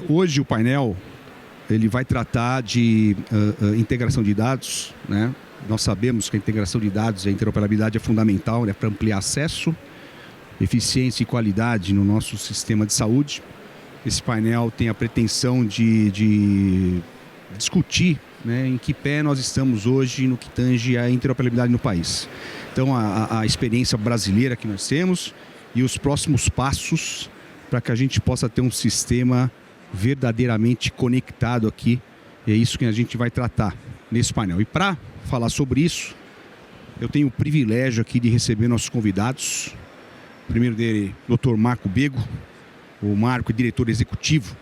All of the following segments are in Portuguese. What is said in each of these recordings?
Hoje o painel ele vai tratar de integração de dados, né? Nós sabemos que a integração de dados e a interoperabilidade é fundamental, né, para ampliar acesso, eficiência e qualidade no nosso sistema de saúde. Esse painel tem a pretensão de discutir, né, em que pé nós estamos hoje no que tange a interoperabilidade no país. Então, a experiência brasileira que nós temos e os próximos passos para que a gente possa ter um sistema verdadeiramente conectado aqui. É isso que a gente vai tratar nesse painel. E para falar sobre isso, eu tenho o privilégio aqui de receber nossos convidados. O primeiro dele, Dr. Marco Bego. O Marco é diretor executivo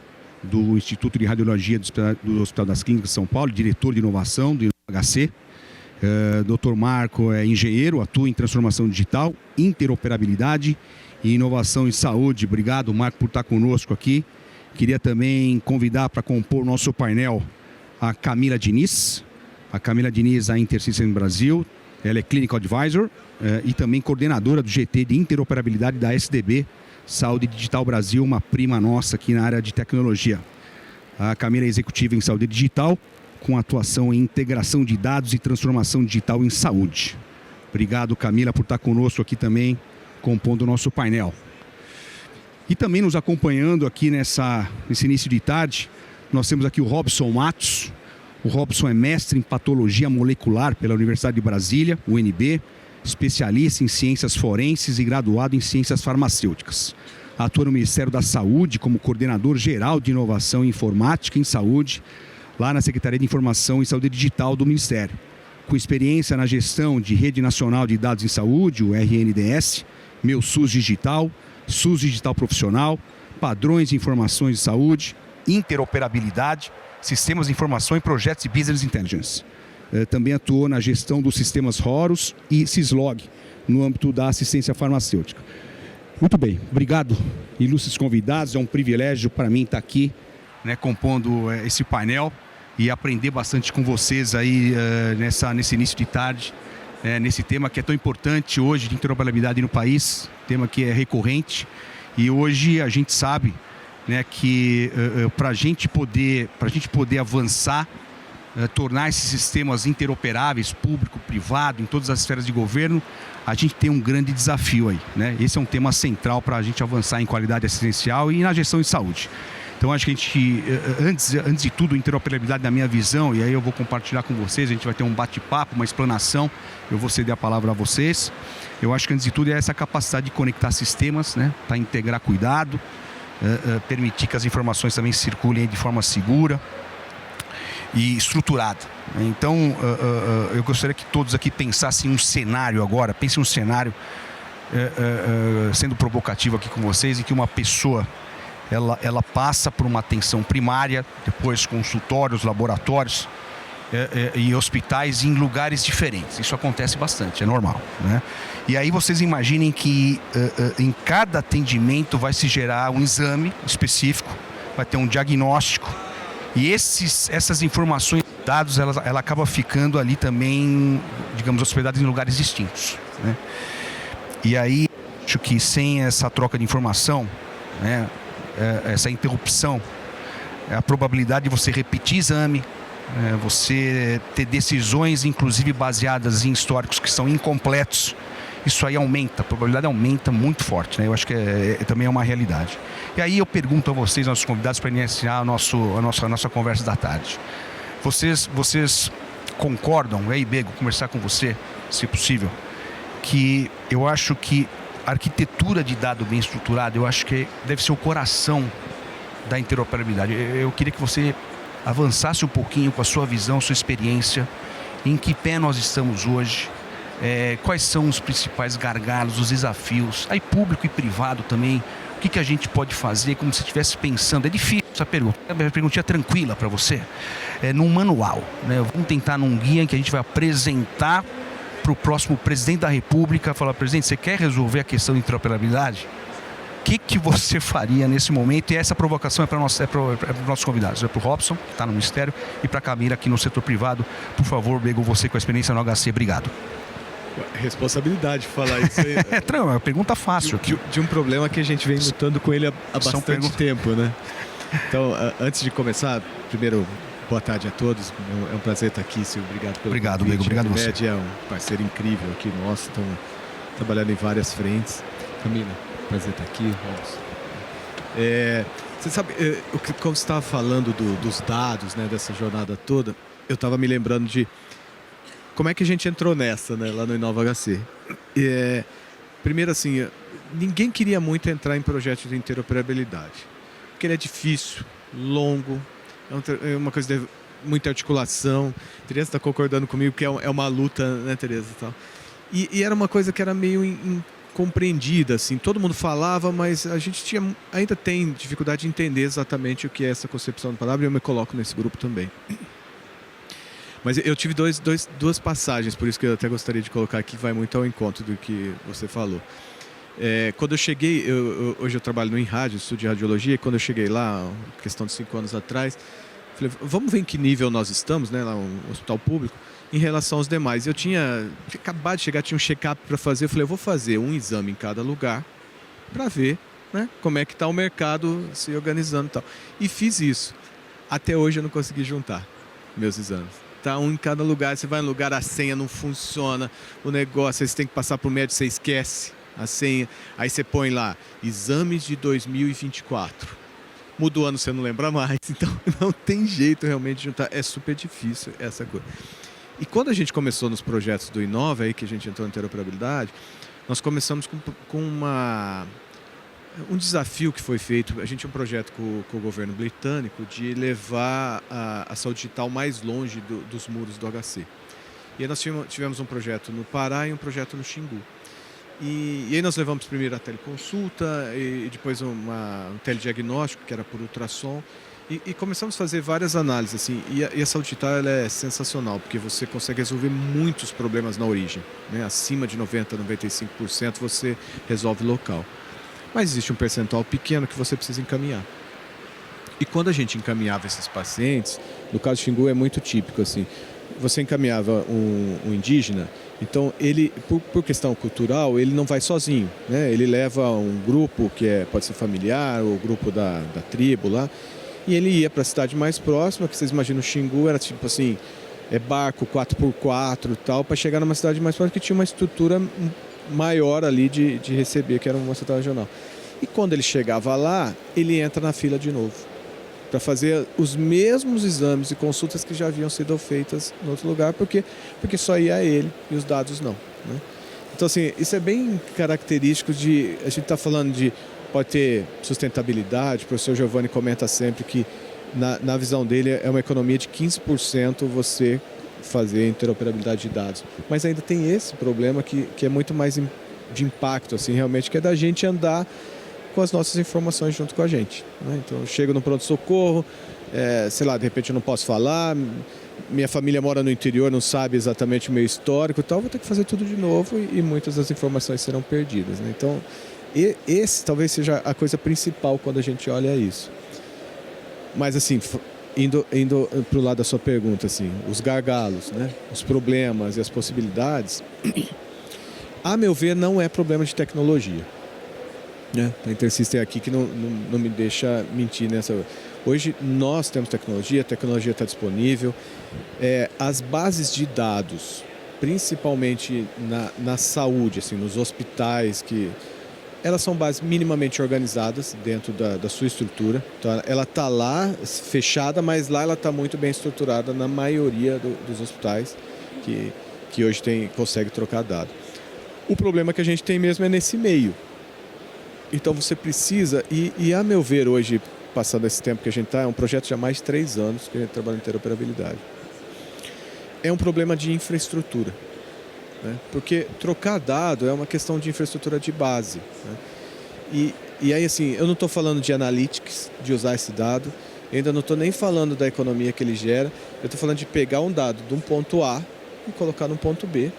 do Instituto de Radiologia do Hospital das Clínicas de São Paulo, diretor de inovação do HC. Dr. Marco é engenheiro, atua em transformação digital, interoperabilidade e inovação em saúde. Obrigado, Marco, por estar conosco aqui. Queria também convidar para compor nosso painel a Camila Diniz. A Camila Diniz, a InterSystems Brasil. Ela é Clinical Advisor e também coordenadora do GT de interoperabilidade da SDB Saúde Digital Brasil, uma prima nossa aqui na área de tecnologia. A Camila é executiva em saúde digital, com atuação em integração de dados e transformação digital em saúde. Obrigado, Camila, por estar conosco aqui também, compondo o nosso painel. E também nos acompanhando aqui nesse início de tarde, nós temos aqui o Robson Matos. O Robson é mestre em patologia molecular pela Universidade de Brasília, UNB, especialista em ciências forenses e graduado em ciências farmacêuticas. Atua no Ministério da Saúde como coordenador geral de inovação e informática em saúde, lá na Secretaria de Informação e Saúde Digital do Ministério. Com experiência na gestão de Rede Nacional de Dados em Saúde, o RNDS, Meu SUS Digital, SUS Digital Profissional, padrões de informações de saúde, interoperabilidade, sistemas de informação e projetos de Business Intelligence. Também atuou na gestão dos sistemas RORUS e Syslog, no âmbito da assistência farmacêutica. Muito bem, obrigado, ilustres convidados. É um privilégio para mim estar aqui, né, compondo esse painel e aprender bastante com vocês aí nesse início de tarde, nesse tema que é tão importante hoje de interoperabilidade no país, tema que é recorrente. E hoje a gente sabe, né, que para a gente poder avançar, tornar esses sistemas interoperáveis, público, privado, em todas as esferas de governo, a gente tem um grande desafio aí, né? Esse é um tema central para a gente avançar em qualidade assistencial e na gestão de saúde. Então, acho que a gente, antes de tudo, interoperabilidade na minha visão, e aí eu vou compartilhar com vocês, a gente vai ter um bate-papo, uma explanação, eu vou ceder a palavra a vocês. Eu acho que, antes de tudo, é essa capacidade de conectar sistemas, né, para integrar cuidado, permitir que as informações também circulem de forma segura e estruturada. Então, eu gostaria que todos aqui pensassem um cenário agora, pensem um cenário sendo provocativo aqui com vocês, em que uma pessoa ela passa por uma atenção primária, depois consultórios, laboratórios e hospitais em lugares diferentes. Isso acontece bastante, é normal, né? E aí vocês imaginem que em cada atendimento vai se gerar um exame específico, vai ter um diagnóstico, e essas informações, dados, ela acaba ficando ali também, digamos, hospedadas em lugares distintos, né? E aí, acho que sem essa troca de informação, né, essa interrupção, a probabilidade de você repetir exame, você ter decisões, inclusive baseadas em históricos que são incompletos, isso aí aumenta, a probabilidade aumenta muito forte, né? Eu acho que também é uma realidade. E aí eu pergunto a vocês, nossos convidados, para iniciar a nossa conversa da tarde. Vocês concordam, aí, Bego, conversar com você, se possível, que eu acho que a arquitetura de dado bem estruturada, eu acho que deve ser o coração da interoperabilidade. Eu queria que você avançasse um pouquinho com a sua visão, sua experiência, em que pé nós estamos hoje, quais são os principais gargalos, os desafios, aí público e privado também, o que a gente pode fazer, como se estivesse pensando. É difícil essa pergunta, é uma perguntinha tranquila para você, num manual, né? Vamos tentar num guia em que a gente vai apresentar para o próximo presidente da República, falar: presidente, você quer resolver a questão de interoperabilidade? O que você faria nesse momento? E essa provocação é para os nossos convidados, é para o Robson, que está no Ministério, e para a Camila, aqui no setor privado. Por favor, Bego, você com a experiência no HC, obrigado. Responsabilidade falar isso aí. É uma pergunta fácil aqui. De um problema que a gente vem lutando com ele há bastante tempo, né? Então, antes de começar, primeiro, boa tarde a todos. É um prazer estar aqui, Silvio. Obrigado pelo Obrigado, convite. amigo. Obrigado a você. Unimed é um parceiro incrível aqui nosso. Estão trabalhando em várias frentes. Camila, prazer estar aqui. Vamos. Você sabe, como você estava falando dos dados, né, dessa jornada toda, eu estava me lembrando de como é que a gente entrou nessa, né, lá no Inova HC. Primeiro, assim, ninguém queria muito entrar em projetos de interoperabilidade, porque ele é difícil, longo, é uma coisa de muita articulação. Tereza está concordando comigo que é uma luta, né, Tereza? E era uma coisa que era meio compreendida, assim, todo mundo falava, mas a gente ainda tem dificuldade de entender exatamente o que é essa concepção da palavra, e eu me coloco nesse grupo também. Mas eu tive duas passagens, por isso que eu até gostaria de colocar aqui, vai muito ao encontro do que você falou. Quando eu cheguei, hoje eu trabalho no InRádio, estudo de radiologia, e quando eu cheguei lá, questão de 5 anos atrás, falei, vamos ver em que nível nós estamos, né, lá no hospital público, em relação aos demais. Eu tinha acabado de chegar, tinha um check-up para fazer. Eu falei, eu vou fazer um exame em cada lugar para ver, né, como é que está o mercado se organizando e tal. E fiz isso. Até hoje eu não consegui juntar meus exames. Tá um em cada lugar. Você vai no lugar, a senha não funciona, o negócio, aí você tem que passar para o médico, você esquece a senha. Aí você põe lá, exames de 2024. Muda o ano, você não lembra mais. Então não tem jeito realmente de juntar. É super difícil essa coisa. E quando a gente começou nos projetos do Inova, aí que a gente entrou em interoperabilidade, nós começamos com um desafio que foi feito. A gente tinha um projeto com o governo britânico de levar a saúde digital mais longe dos muros do HC. E aí nós tivemos um projeto no Pará e um projeto no Xingu. E aí nós levamos primeiro a teleconsulta e depois um telediagnóstico, que era por ultrassom. E começamos a fazer várias análises, assim, e a saúde digital ela é sensacional, porque você consegue resolver muitos problemas na origem, né? Acima de 90%, 95% você resolve local. Mas existe um percentual pequeno que você precisa encaminhar. E quando a gente encaminhava esses pacientes, no caso do Xingu é muito típico, assim, você encaminhava um indígena, então ele, por questão cultural, ele não vai sozinho, né? Ele leva um grupo que pode ser familiar, ou grupo da tribo lá, e ele ia para a cidade mais próxima, que vocês imaginam, o Xingu era tipo assim, barco 4x4 e tal, para chegar numa cidade mais próxima que tinha uma estrutura maior ali de receber, que era uma cidade regional. E quando ele chegava lá, ele entra na fila de novo, para fazer os mesmos exames e consultas que já haviam sido feitas em outro lugar, porque só ia ele e os dados não, né? Então, assim, isso é bem característico de... A gente está falando de... Pode ter sustentabilidade, o professor Giovanni comenta sempre que, na visão dele, é uma economia de 15% você fazer interoperabilidade de dados. Mas ainda tem esse problema que é muito mais de impacto, assim, realmente, que é da gente andar com as nossas informações junto com a gente, né? Então, eu chego no pronto-socorro, sei lá, de repente eu não posso falar, minha família mora no interior, não sabe exatamente o meu histórico e tal, vou ter que fazer tudo de novo e muitas das informações serão perdidas, né? Então, esse talvez seja a coisa principal quando a gente olha isso. Mas, assim, indo para o lado da sua pergunta, assim, os gargalos, né, os problemas e as possibilidades, a meu ver, não é problema de tecnologia, né? A Intersystem aqui que não me deixa mentir nessa. Hoje nós temos tecnologia, a tecnologia está disponível. As bases de dados, principalmente na saúde, assim, nos hospitais, elas são bases minimamente organizadas dentro da sua estrutura. Então, ela está lá fechada, mas lá ela está muito bem estruturada na maioria dos hospitais que hoje consegue trocar dados. O problema que a gente tem mesmo é nesse meio. Então você precisa, e a meu ver hoje, passando esse tempo que a gente está, é um projeto de há mais de 3 anos que a gente trabalha em interoperabilidade. É um problema de infraestrutura, né? Porque trocar dado é uma questão de infraestrutura de base, né? E aí, assim, eu não estou falando de analytics, de usar esse dado, eu ainda não estou nem falando da economia que ele gera, eu estou falando de pegar um dado de um ponto A e colocar no ponto B,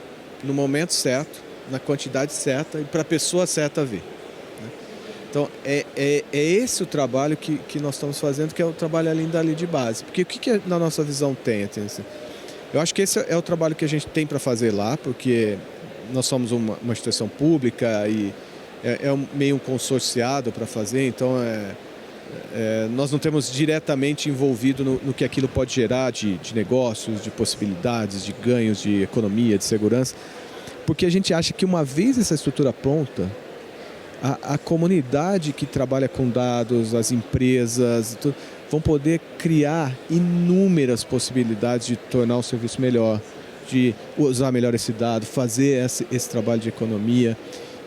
no momento certo, na quantidade certa e para a pessoa certa ver. Então, é esse o trabalho que nós estamos fazendo, que é o trabalho além dali de base. Porque o que na nossa visão tem? Assim, eu acho que esse é o trabalho que a gente tem para fazer lá, porque nós somos uma instituição pública e meio um consorciado para fazer, então Nós não temos diretamente envolvido no que aquilo pode gerar de negócios, de possibilidades, de ganhos, de economia, de segurança, porque a gente acha que uma vez essa estrutura pronta, a comunidade que trabalha com dados, as empresas, vão poder criar inúmeras possibilidades de tornar o serviço melhor, de usar melhor esse dado, fazer esse trabalho de economia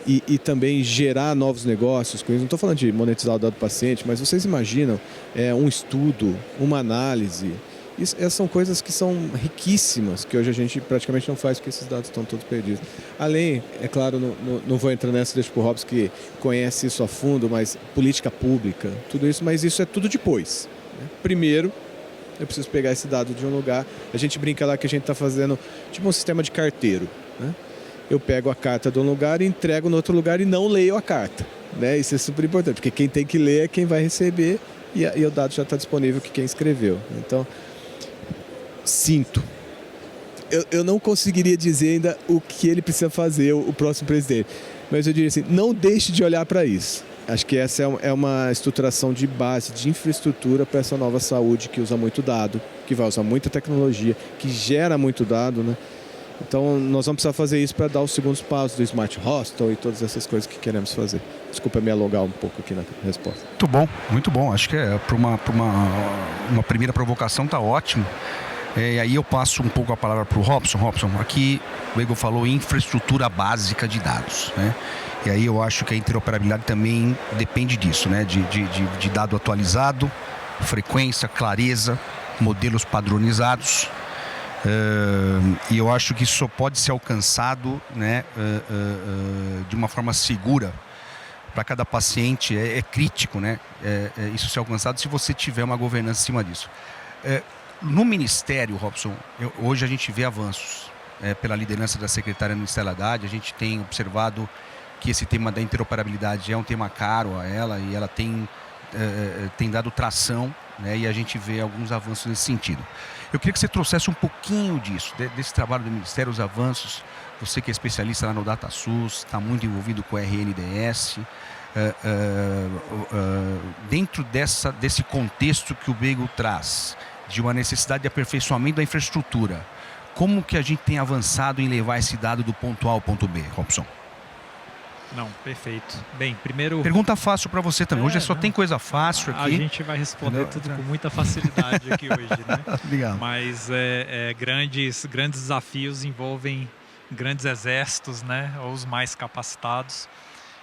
e também gerar novos negócios com isso. Não estou falando de monetizar o dado do paciente, mas vocês imaginam um estudo, uma análise. Essas são coisas que são riquíssimas, que hoje a gente praticamente não faz porque esses dados estão todos perdidos. Além, é claro, não vou entrar nessa, deixa para o Robson que conhece isso a fundo, mas política pública, tudo isso, mas isso é tudo depois. Né? Primeiro, eu preciso pegar esse dado de um lugar. A gente brinca lá que a gente está fazendo tipo um sistema de carteiro. Né? Eu pego a carta de um lugar e entrego no outro lugar e não leio a carta. Né? Isso é super importante, porque quem tem que ler é quem vai receber e o dado já está disponível que quem escreveu. Então, sinto. Eu não conseguiria dizer ainda o que ele precisa fazer, o próximo presidente. Mas eu diria assim, não deixe de olhar para isso. Acho que essa é uma estruturação de base, de infraestrutura para essa nova saúde que usa muito dado, que vai usar muita tecnologia, que gera muito dado, né? Então, nós vamos precisar fazer isso para dar os segundos passos do Smart Hospital e todas essas coisas que queremos fazer. Desculpa me alongar um pouco aqui na resposta. Muito bom, muito bom. Acho que para uma primeira provocação está ótimo. E aí eu passo um pouco a palavra para o Robson. Robson, aqui o Igor falou infraestrutura básica de dados, né? E aí eu acho que a interoperabilidade também depende disso, né? De dado atualizado, frequência, clareza, modelos padronizados. E eu acho que isso só pode ser alcançado, né, de uma forma segura para cada paciente. É crítico, né? Isso ser alcançado se você tiver uma governança em cima disso. No Ministério, Robson, hoje a gente vê avanços pela liderança da secretária Ministério Haddad. A gente tem observado que esse tema da interoperabilidade é um tema caro a ela e ela tem dado tração, né, e a gente vê alguns avanços nesse sentido. Eu queria que você trouxesse um pouquinho disso, desse trabalho do Ministério, os avanços. Você que é especialista lá no DataSUS, está muito envolvido com o RNDS. Dentro desse contexto que o Beagle traz, de uma necessidade de aperfeiçoamento da infraestrutura, como que a gente tem avançado em levar esse dado do ponto A ao ponto B, Robson? Não, perfeito. Bem, primeiro... Pergunta fácil para você também. Hoje só tem coisa fácil aqui. A gente vai responder tudo com muita facilidade aqui hoje, né? Legal. Mas grandes desafios envolvem grandes exércitos, né? Ou os mais capacitados.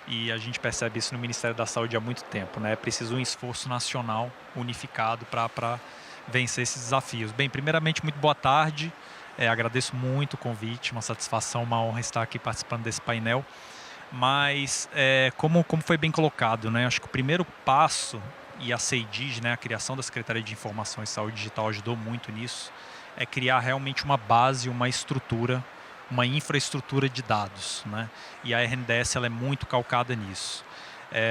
E a gente percebe isso no Ministério da Saúde há muito tempo, né? É preciso um esforço nacional unificado para vencer esses desafios. Bem, primeiramente, muito boa tarde. Agradeço muito o convite, uma satisfação, uma honra estar aqui participando desse painel. Mas, como foi bem colocado, né? Acho que o primeiro passo, e a CEIDIG, né, a criação da Secretaria de Informação e Saúde Digital ajudou muito nisso, é criar realmente uma base, uma estrutura, uma infraestrutura de dados, né? E a RNDS ela é muito calcada nisso.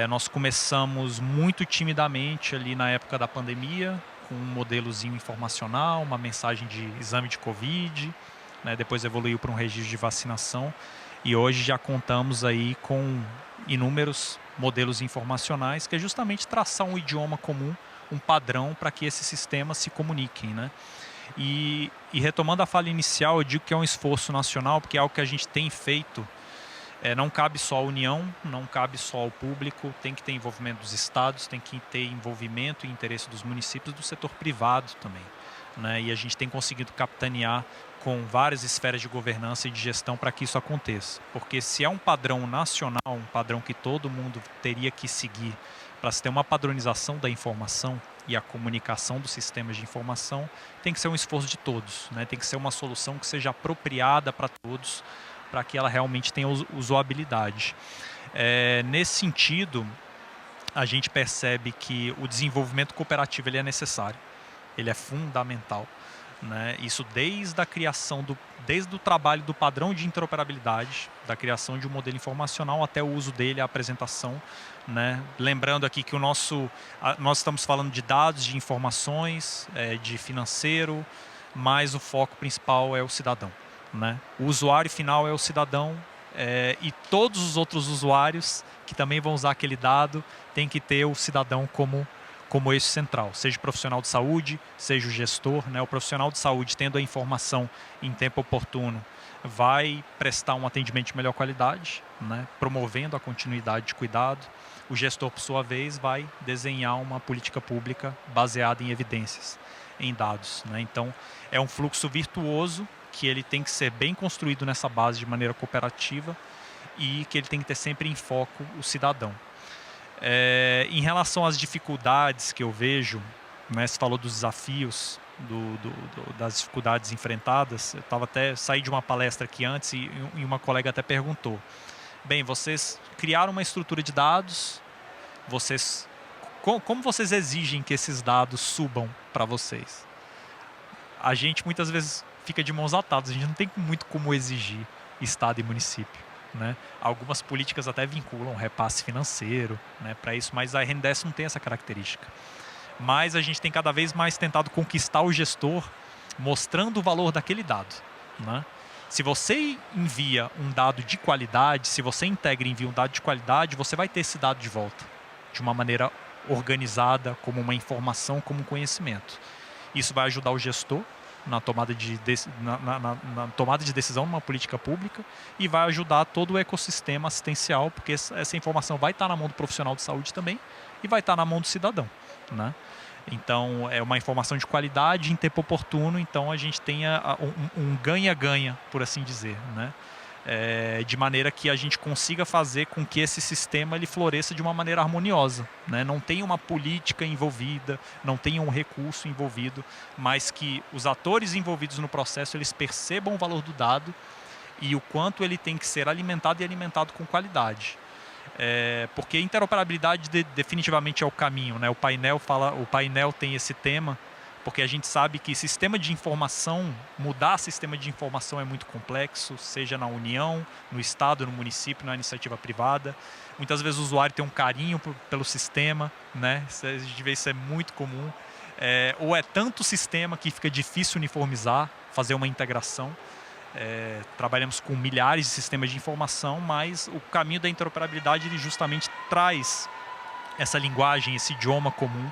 Nós começamos muito timidamente ali na época da pandemia, com um modelozinho informacional, uma mensagem de exame de Covid, né? Depois evoluiu para um registro de vacinação. E hoje já contamos aí com inúmeros modelos informacionais, que é justamente traçar um idioma comum, um padrão para que esses sistemas se comuniquem, né? E retomando a fala inicial, eu digo que é um esforço nacional, porque é algo que a gente tem feito. Não cabe só à União, não cabe só ao público, tem que ter envolvimento dos estados, tem que ter envolvimento e interesse dos municípios, do setor privado também, né? E a gente tem conseguido capitanear com várias esferas de governança e de gestão para que isso aconteça. Porque se é um padrão nacional, um padrão que todo mundo teria que seguir para se ter uma padronização da informação e a comunicação dos sistemas de informação, tem que ser um esforço de todos, né? Tem que ser uma solução que seja apropriada para todos, para que ela realmente tenha usabilidade. Nesse sentido, a gente percebe que o desenvolvimento cooperativo ele é necessário, ele é fundamental. Né? Isso desde a criação, desde o trabalho do padrão de interoperabilidade, da criação de um modelo informacional até o uso dele, a apresentação. Né? Lembrando aqui que nós estamos falando de dados, de informações, de financeiro, mas o foco principal é o cidadão. Né? O usuário final é o cidadão e todos os outros usuários que também vão usar aquele dado têm que ter o cidadão como como eixo central, seja o profissional de saúde, seja o gestor, né? O profissional de saúde, tendo a informação em tempo oportuno, vai prestar um atendimento de melhor qualidade, né? Promovendo a continuidade de cuidado. O gestor, por sua vez, vai desenhar uma política pública baseada em evidências, em dados, né? Então, é um fluxo virtuoso que ele tem que ser bem construído nessa base de maneira cooperativa e que ele tem que ter sempre em foco o cidadão. Em relação às dificuldades que eu vejo, né, você falou dos desafios, das dificuldades enfrentadas. Eu saí de uma palestra aqui antes e uma colega até perguntou: bem, vocês criaram uma estrutura de dados, como vocês exigem que esses dados subam para vocês? A gente muitas vezes fica de mãos atadas, a gente não tem muito como exigir Estado e município, né? Algumas políticas até vinculam repasse financeiro, né, para isso, mas a RNDES não tem essa característica. Mas a gente tem cada vez mais tentado conquistar o gestor mostrando o valor daquele dado, né? Se você envia um dado de qualidade, se você integra e envia um dado de qualidade, você vai ter esse dado de volta, de uma maneira organizada, como uma informação, como um conhecimento. Isso vai ajudar o gestor na tomada de decisão numa política pública e vai ajudar todo o ecossistema assistencial, porque essa informação vai estar na mão do profissional de saúde também e vai estar na mão do cidadão, né? Então, é uma informação de qualidade em tempo oportuno, então a gente tenha um ganha-ganha, por assim dizer, né? De maneira que a gente consiga fazer com que esse sistema ele floresça de uma maneira harmoniosa, né? Não tem uma política envolvida, não tem um recurso envolvido, mas que os atores envolvidos no processo eles percebam o valor do dado e o quanto ele tem que ser alimentado e alimentado com qualidade. Porque interoperabilidade definitivamente é o caminho, né? O painel tem esse tema, porque a gente sabe que mudar sistema de informação é muito complexo, seja na União, no Estado, no município, na iniciativa privada. Muitas vezes o usuário tem um carinho pelo sistema, né? A gente vê isso é muito comum. Ou é tanto sistema que fica difícil uniformizar, fazer uma integração. Trabalhamos com milhares de sistemas de informação, mas o caminho da interoperabilidade ele justamente traz essa linguagem, esse idioma comum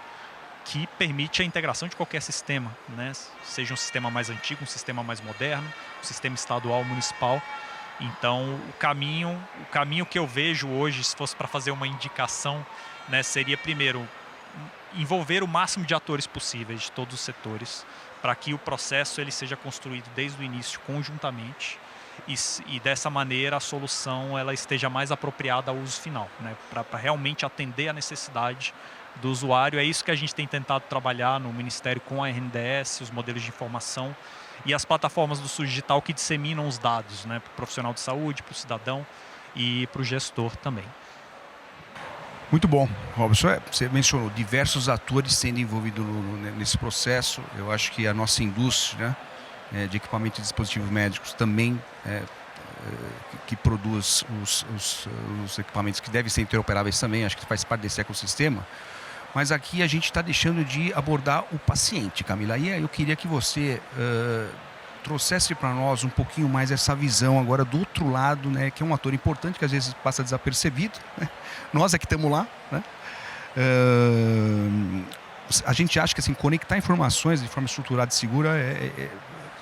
que permite a integração de qualquer sistema, né? Seja um sistema mais antigo, um sistema mais moderno, um sistema estadual, municipal. Então, o caminho que eu vejo hoje, se fosse para fazer uma indicação, né, seria, primeiro, envolver o máximo de atores possíveis de todos os setores, para que o processo ele seja construído desde o início conjuntamente e dessa maneira a solução ela esteja mais apropriada ao uso final, né? Para realmente atender a necessidade do usuário. É isso que a gente tem tentado trabalhar no Ministério com a RNDES, os modelos de informação e as plataformas do SUS Digital que disseminam os dados, né, para o profissional de saúde, para o cidadão e para o gestor também. Muito bom, Robson. Você mencionou diversos atores sendo envolvidos nesse processo. Eu acho que a nossa indústria, né, de equipamentos e dispositivos médicos também que produz os equipamentos que devem ser interoperáveis também, acho que faz parte desse ecossistema. Mas aqui a gente está deixando de abordar o paciente, Camila. E aí eu queria que você trouxesse para nós um pouquinho mais essa visão agora do outro lado, né, que é um ator importante que às vezes passa desapercebido, né? Nós é que estamos lá, né? A gente acha que assim, conectar informações de forma estruturada e segura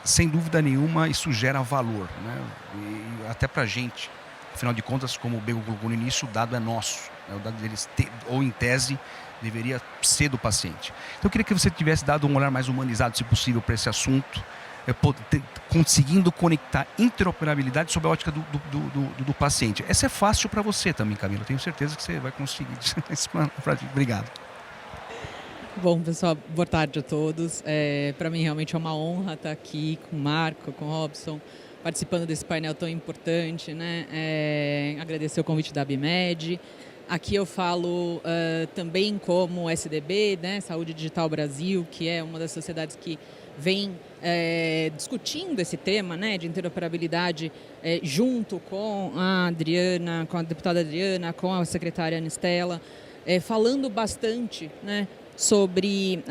sem dúvida nenhuma isso gera valor, né? E até para a gente, afinal de contas, como o Bego colocou no início, o dado é nosso, né? O dado deles ou em tese deveria ser do paciente. Então eu queria que você tivesse dado um olhar mais humanizado, se possível, para esse assunto, conseguindo conectar interoperabilidade sob a ótica do paciente. Essa é fácil para você também, Camila. Tenho certeza que você vai conseguir. Obrigado. Bom, pessoal, boa tarde a todos. Para mim realmente é uma honra estar aqui com o Marco, com o Robson, participando desse painel tão importante, né? Agradecer o convite da ABIMED. Aqui eu falo também como SDB, né? Saúde Digital Brasil, que é uma das sociedades que vem discutindo esse tema, né, de interoperabilidade junto com a Adriana, com a deputada Adriana, com a secretária Anistela, falando bastante, né, sobre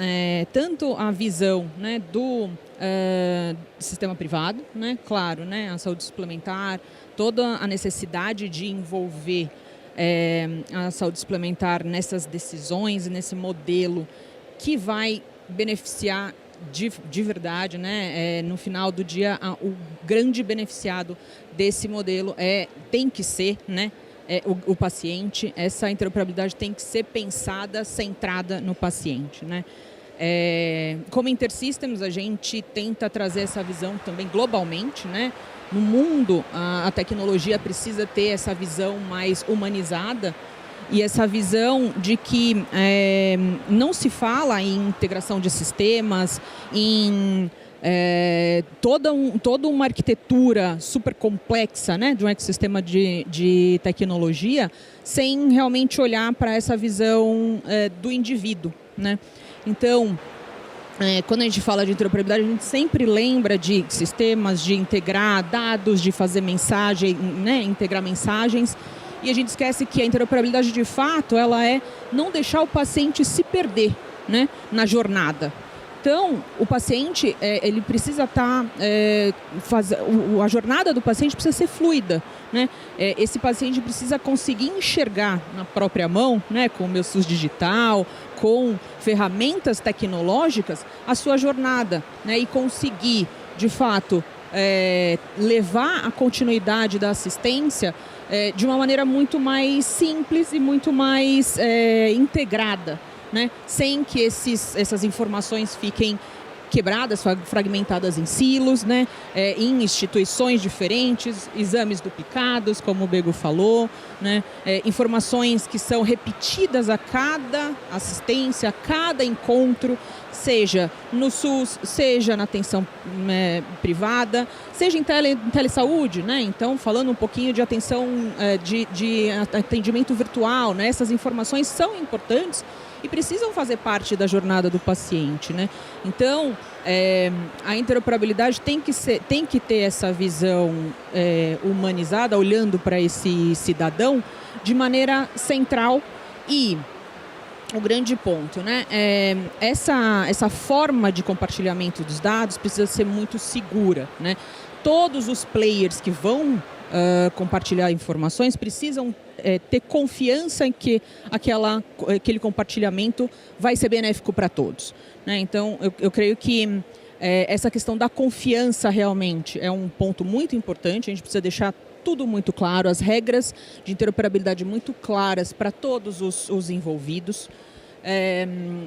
tanto a visão, né, do sistema privado, né, claro, né, a saúde suplementar, toda a necessidade de envolver a saúde suplementar nessas decisões e nesse modelo que vai beneficiar de verdade, né? No final do dia, o grande beneficiado desse modelo tem que ser, né? O paciente. Essa interoperabilidade tem que ser pensada, centrada no paciente, né? Como InterSystems, a gente tenta trazer essa visão também globalmente, né? No mundo, a tecnologia precisa ter essa visão mais humanizada e essa visão de que não se fala em integração de sistemas, em toda uma arquitetura super complexa, né, de um ecossistema de tecnologia, sem realmente olhar para essa visão do indivíduo, né? Então, quando a gente fala de interoperabilidade, a gente sempre lembra de sistemas, de integrar dados, de fazer mensagem, né, integrar mensagens, e a gente esquece que a interoperabilidade, de fato, ela é não deixar o paciente se perder, né, na jornada. Então, o paciente, ele precisa estar... a jornada do paciente precisa ser fluida, né? Esse paciente precisa conseguir enxergar na própria mão, né, com o meu SUS digital, com ferramentas tecnológicas, a sua jornada, né, e conseguir, de fato, levar a continuidade da assistência de uma maneira muito mais simples e muito mais integrada, né? Sem que essas informações fiquem quebradas, fragmentadas em silos, né? Em instituições diferentes, exames duplicados, como o Bego falou, né? Informações que são repetidas a cada assistência, a cada encontro, seja no SUS, seja na atenção privada, seja em telesaúde, né? Então, falando um pouquinho de atenção, de atendimento virtual, né? Essas informações são importantes e precisam fazer parte da jornada do paciente, né? Então, a interoperabilidade tem que ter essa visão humanizada, olhando para esse cidadão de maneira central. E o grande ponto, né? Essa forma de compartilhamento dos dados precisa ser muito segura, né? Todos os players que vão compartilhar informações precisam ter confiança em que aquele compartilhamento vai ser benéfico para todos, né? Então, eu creio que essa questão da confiança realmente é um ponto muito importante. A gente precisa deixar tudo muito claro, as regras de interoperabilidade muito claras para todos os envolvidos.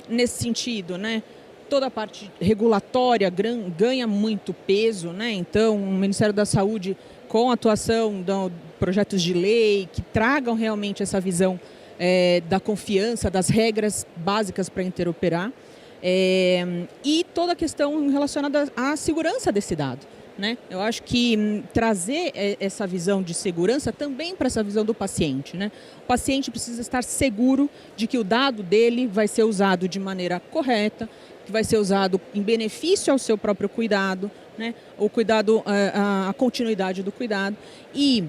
Nesse sentido, né? Toda a parte regulatória ganha muito peso, né? Então, o Ministério da Saúde, com a atuação de projetos de lei que tragam realmente essa visão da confiança, das regras básicas para interoperar, e toda a questão relacionada à segurança desse dado, né? Eu acho que trazer essa visão de segurança também para essa visão do paciente, né? O paciente precisa estar seguro de que o dado dele vai ser usado de maneira correta, que vai ser usado em benefício ao seu próprio cuidado, né? O cuidado, a continuidade do cuidado, e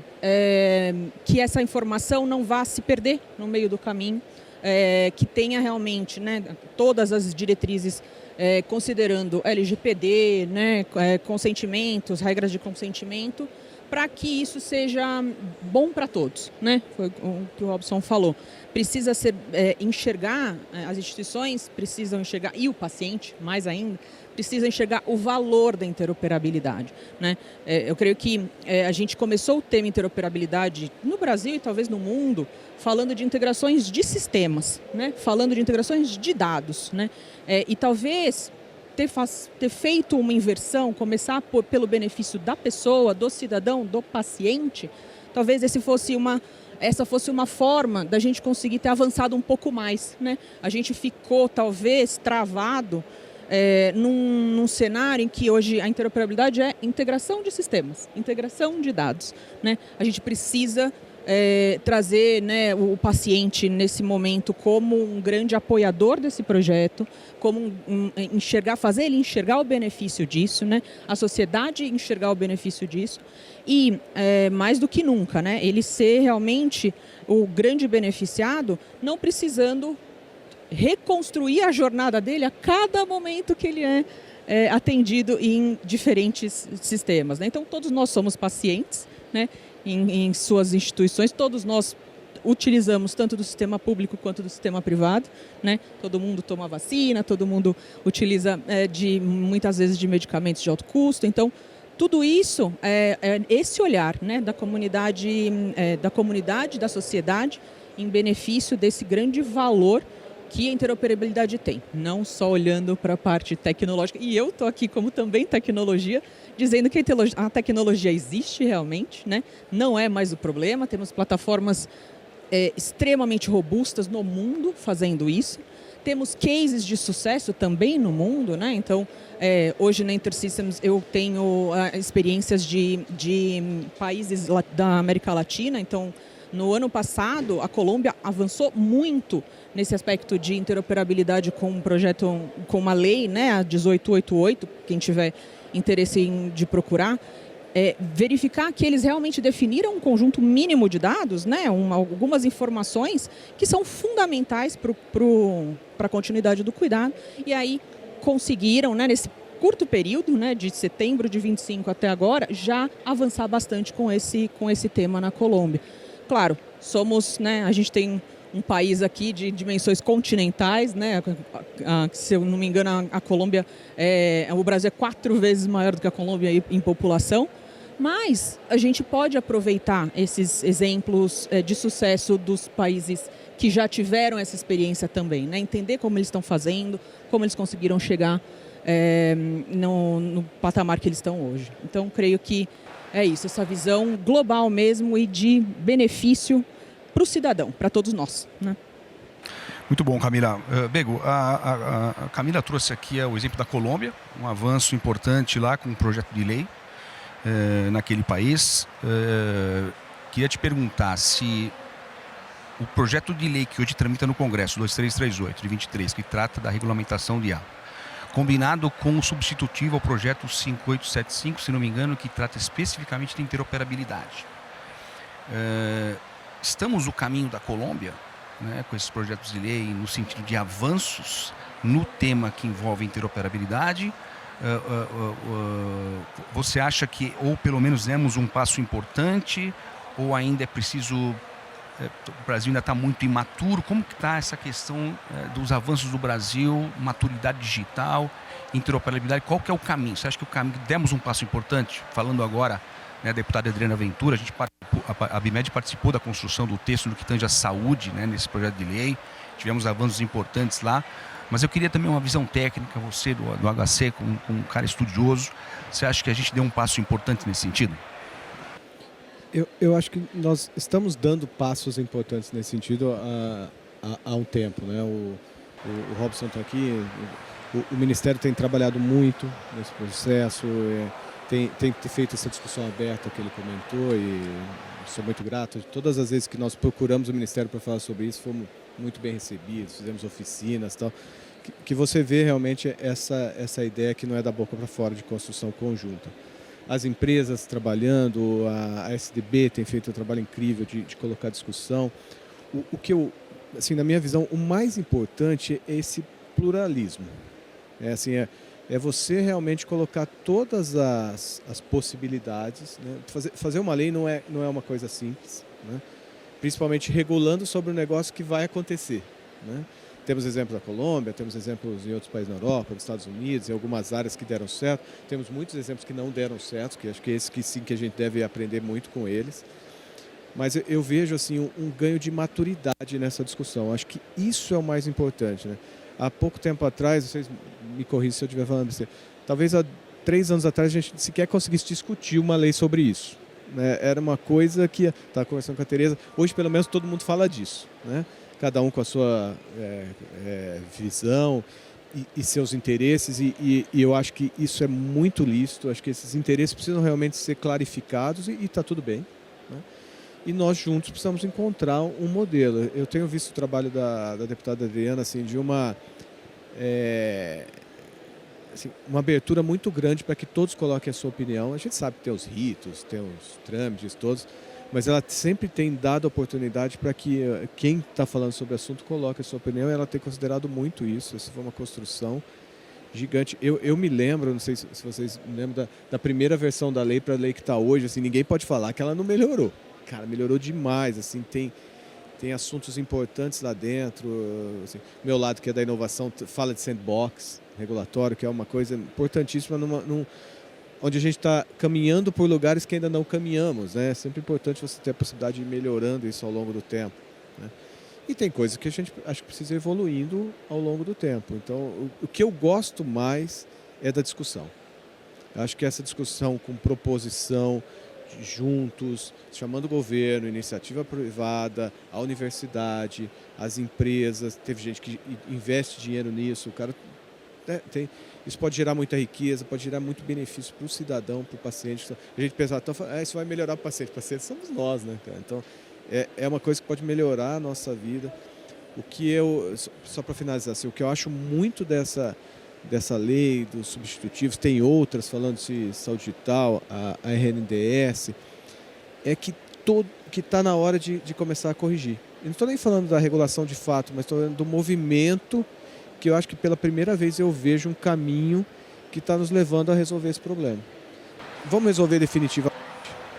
que essa informação não vá se perder no meio do caminho, que tenha realmente, né, todas as diretrizes considerando LGPD, né, consentimentos, regras de consentimento, para que isso seja bom para todos, né? Foi o que o Robson falou. Precisa ser enxergar, as instituições precisam enxergar, e o paciente, mais ainda, precisa enxergar o valor da interoperabilidade, né? Eu creio que a gente começou o tema interoperabilidade no Brasil e talvez no mundo, falando de integrações de sistemas, né? Falando de integrações de dados, né? E talvez ter feito uma inversão, começar pelo benefício da pessoa, do cidadão, do paciente, talvez essa fosse uma forma da gente conseguir ter avançado um pouco mais, né? A gente ficou, talvez, travado num cenário em que hoje a interoperabilidade é integração de sistemas, integração de dados, né? A gente precisa trazer, né, o paciente nesse momento como um grande apoiador desse projeto, como fazer ele enxergar o benefício disso, né? A sociedade enxergar o benefício disso e, mais do que nunca, né, ele ser realmente o grande beneficiado, não precisando reconstruir a jornada dele a cada momento que ele é atendido em diferentes sistemas, né? Então, todos nós somos pacientes, né? Em suas instituições, todos nós utilizamos tanto do sistema público quanto do sistema privado, né? Todo mundo toma vacina, todo mundo utiliza muitas vezes de medicamentos de alto custo. Então, tudo isso é esse olhar, né, da comunidade, da sociedade, em benefício desse grande valor que a interoperabilidade tem, não só olhando para a parte tecnológica. E eu estou aqui como também tecnologia, dizendo que a tecnologia existe realmente, né? Não é mais o problema, temos plataformas extremamente robustas no mundo fazendo isso. Temos cases de sucesso também no mundo, né? Então, hoje na InterSystems eu tenho experiências de países da América Latina. Então, no ano passado, a Colômbia avançou muito nesse aspecto de interoperabilidade com um projeto, com uma lei, né, a 1888, quem tiver interesse de procurar, verificar que eles realmente definiram um conjunto mínimo de dados, né, algumas informações que são fundamentais para a continuidade do cuidado, e aí conseguiram, né, nesse curto período, né, de setembro de 25 até agora, já avançar bastante com esse tema na Colômbia. Claro, a gente tem um país aqui de dimensões continentais, né? Se eu não me engano, a Colômbia, o Brasil é 4 vezes maior do que a Colômbia em população, mas a gente pode aproveitar esses exemplos de sucesso dos países que já tiveram essa experiência também, né? Entender como eles estão fazendo, como eles conseguiram chegar no patamar que eles estão hoje. Então, creio que é isso, essa visão global mesmo e de benefício para o cidadão, para todos nós, né? Muito bom, Camila. Bego, a Camila trouxe aqui o exemplo da Colômbia, um avanço importante lá com um projeto de lei naquele país. Queria te perguntar se o projeto de lei que hoje tramita no Congresso, 2338 de 23, que trata da regulamentação de água, combinado com o substitutivo ao projeto 5875, se não me engano, que trata especificamente de interoperabilidade. Estamos no caminho da Colômbia, né, com esses projetos de lei, no sentido de avanços no tema que envolve interoperabilidade. Você acha que, ou pelo menos demos um passo importante, ou ainda é preciso... o Brasil ainda está muito imaturo. Como que está essa questão dos avanços do Brasil, maturidade digital, interoperabilidade? Qual que é o caminho? Você acha que o caminho, demos um passo importante? Falando agora, né, a deputada Adriana Ventura, a ABIMED participou da construção do texto no que tange à saúde, né, nesse projeto de lei. Tivemos avanços importantes lá. Mas eu queria também uma visão técnica, você do HC, como um cara estudioso. Você acha que a gente deu um passo importante nesse sentido? Eu acho que nós estamos dando passos importantes nesse sentido há um tempo, né? O Robson está aqui, o Ministério tem trabalhado muito nesse processo, tem feito essa discussão aberta que ele comentou e sou muito grato. Todas as vezes que nós procuramos o Ministério para falar sobre isso, fomos muito bem recebidos, fizemos oficinas e tal, que você vê realmente essa ideia que não é da boca para fora de construção conjunta. As empresas trabalhando, a SDB tem feito um trabalho incrível de colocar discussão. O que eu, assim, na minha visão, o mais importante é esse pluralismo. É você realmente colocar todas as possibilidades, né? Fazer uma lei não é uma coisa simples, né? Principalmente regulando sobre um negócio que vai acontecer, né? Temos exemplos da Colômbia, temos exemplos em outros países na Europa, nos Estados Unidos, em algumas áreas que deram certo. Temos muitos exemplos que não deram certo, que acho que esse que sim que a gente deve aprender muito com eles. Mas eu vejo assim um ganho de maturidade nessa discussão. Acho que isso é o mais importante, né? Há pouco tempo atrás, vocês me corrigem se eu estiver falando besteira, talvez há 3 anos atrás a gente sequer conseguisse discutir uma lei sobre isso, né? Era uma coisa que estava conversando com a Tereza. Hoje, pelo menos, todo mundo fala disso, né? Cada um com a sua visão e seus interesses, e eu acho que isso é muito lícito. Acho que esses interesses precisam realmente ser clarificados e está tudo bem, né? E nós juntos precisamos encontrar um modelo. Eu tenho visto o trabalho da deputada Adriana assim, de uma abertura muito grande para que todos coloquem a sua opinião. A gente sabe que tem os ritos, tem os trâmites todos, mas ela sempre tem dado oportunidade para que quem está falando sobre o assunto coloque a sua opinião, e ela tem considerado muito isso. Essa foi uma construção gigante. Eu me lembro, não sei se vocês me lembram da primeira versão da lei para a lei que está hoje, assim, ninguém pode falar que ela não melhorou. Cara, melhorou demais, assim, tem tem assuntos importantes lá dentro. Assim, meu lado, que é da inovação, fala de sandbox regulatório, que é uma coisa importantíssima onde a gente está caminhando por lugares que ainda não caminhamos, né? É sempre importante você ter a possibilidade de ir melhorando isso ao longo do tempo, né? E tem coisas que a gente acho que precisa ir evoluindo ao longo do tempo. Então, o que eu gosto mais é da discussão. Eu acho que essa discussão com proposição, juntos, chamando o governo, iniciativa privada, a universidade, as empresas, teve gente que investe dinheiro nisso, o cara isso pode gerar muita riqueza, pode gerar muito benefício para o cidadão, para o paciente. A gente pensa, então, isso vai melhorar para o paciente. O paciente somos nós, né, cara? Então, é uma coisa que pode melhorar a nossa vida. O que só para finalizar, assim, o que eu acho muito dessa lei dos substitutivos, tem outras falando de saúde digital, a RNDS, é que está na hora de começar a corrigir. Eu não estou nem falando da regulação de fato, mas estou falando do movimento, que eu acho que pela primeira vez eu vejo um caminho que está nos levando a resolver esse problema. Vamos resolver definitivamente?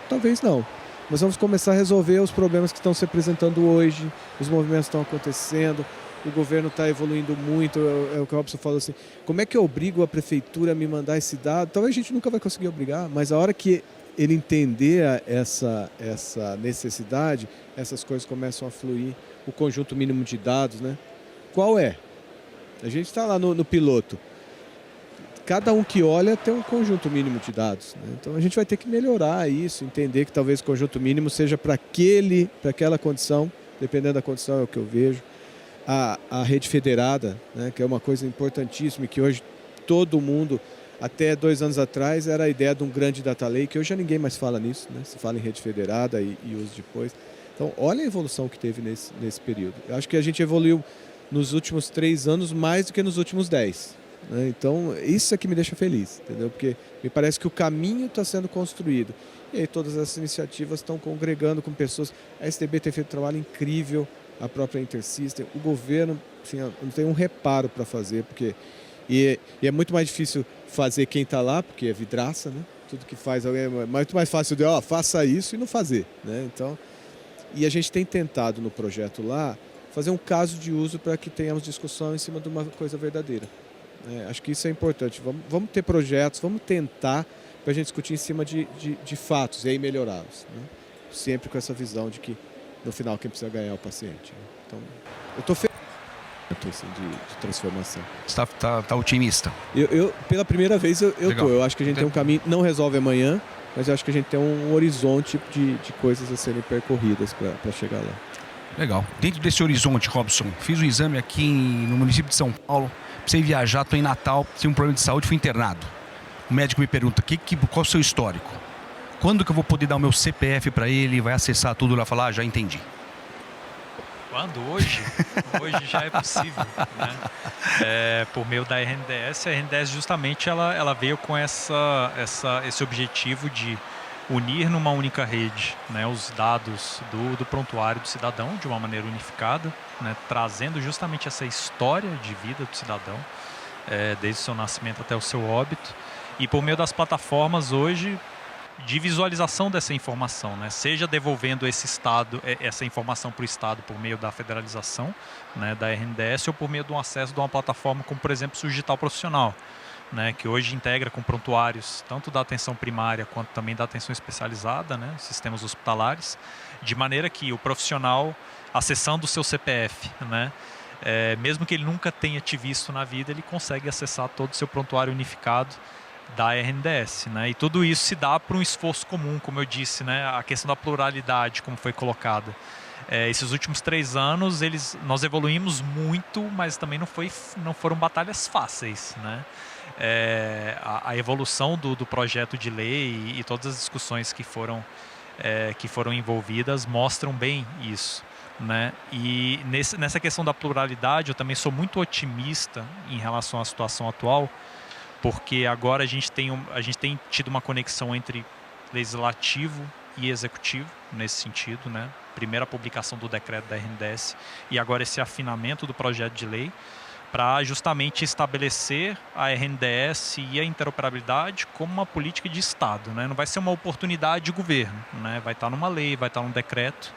Talvez não. Mas vamos começar a resolver os problemas que estão se apresentando hoje, os movimentos estão acontecendo, o governo está evoluindo muito, é o que o Robson falou assim, como é que eu obrigo a prefeitura a me mandar esse dado? Talvez a gente nunca vai conseguir obrigar, mas a hora que ele entender essa necessidade, essas coisas começam a fluir. O conjunto mínimo de dados, né? Qual é? A gente está lá no piloto. Cada um que olha tem um conjunto mínimo de dados, né? Então a gente vai ter que melhorar isso, entender que talvez o conjunto mínimo seja para aquela condição, dependendo da condição é o que eu vejo. A rede federada, né, que é uma coisa importantíssima e que hoje todo mundo, até 2 anos atrás, era a ideia de um grande data lake, hoje já ninguém mais fala nisso, né? Se fala em rede federada e uso depois. Então olha a evolução que teve nesse período. Eu acho que a gente evoluiu nos últimos 3 anos mais do que nos últimos 10. Né? Então, isso é que me deixa feliz, entendeu? Porque me parece que o caminho está sendo construído. E aí todas essas iniciativas estão congregando com pessoas. A STB tem feito um trabalho incrível, a própria Intersystem. O governo, assim, não tem um reparo para fazer, porque e é muito mais difícil fazer quem está lá, porque é vidraça, né? Tudo que faz alguém é muito mais fácil de, faça isso e não fazer, né? Então, e a gente tem tentado no projeto lá fazer um caso de uso para que tenhamos discussão em cima de uma coisa verdadeira. Acho que isso é importante. Vamos ter projetos, vamos tentar para a gente discutir em cima de fatos e aí melhorá-los. Né? Sempre com essa visão de que, no final, quem precisa ganhar é o paciente. Né? Então, eu estou feliz assim, de transformação. Você está otimista? Eu, pela primeira vez, eu estou. Eu acho que a gente tem um caminho, não resolve amanhã, mas eu acho que a gente tem um horizonte de coisas a serem percorridas para chegar lá. Legal. Dentro desse horizonte, Robson, fiz um exame aqui no município de São Paulo, precisei viajar, estou em Natal, tive um problema de saúde, fui internado. O médico me pergunta, qual é o seu histórico? Quando que eu vou poder dar o meu CPF para ele, vai acessar tudo lá e falar, já entendi. Quando? Hoje? Hoje já é possível, né? Por meio da RNDS, a RNDS justamente ela veio com esse objetivo de unir numa única rede, né, os dados do prontuário do cidadão de uma maneira unificada, né, trazendo justamente essa história de vida do cidadão, desde o seu nascimento até o seu óbito, e por meio das plataformas hoje de visualização dessa informação, né, seja devolvendo essa informação para o Estado por meio da federalização, né, da RNDS, ou por meio de um acesso de uma plataforma como, por exemplo, o Digital Profissional, né, que hoje integra com prontuários tanto da atenção primária quanto também da atenção especializada, né, sistemas hospitalares, de maneira que o profissional, acessando o seu CPF, né, mesmo que ele nunca tenha te visto na vida, ele consegue acessar todo o seu prontuário unificado da RNDS, né, e tudo isso se dá por um esforço comum, como eu disse, né, a questão da pluralidade, como foi colocada. Esses últimos 3 anos nós evoluímos muito, mas também não foram batalhas fáceis, né? A evolução do projeto de lei e todas as discussões que foram envolvidas mostram bem isso, né? E nessa questão da pluralidade eu também sou muito otimista em relação à situação atual, porque agora a gente tem tido uma conexão entre legislativo e executivo nesse sentido, né? Primeira publicação do decreto da RNDS e agora esse afinamento do projeto de lei para justamente estabelecer a RNDS e a interoperabilidade como uma política de Estado, né? Não vai ser uma oportunidade de governo, né? Vai estar numa lei, vai estar num decreto,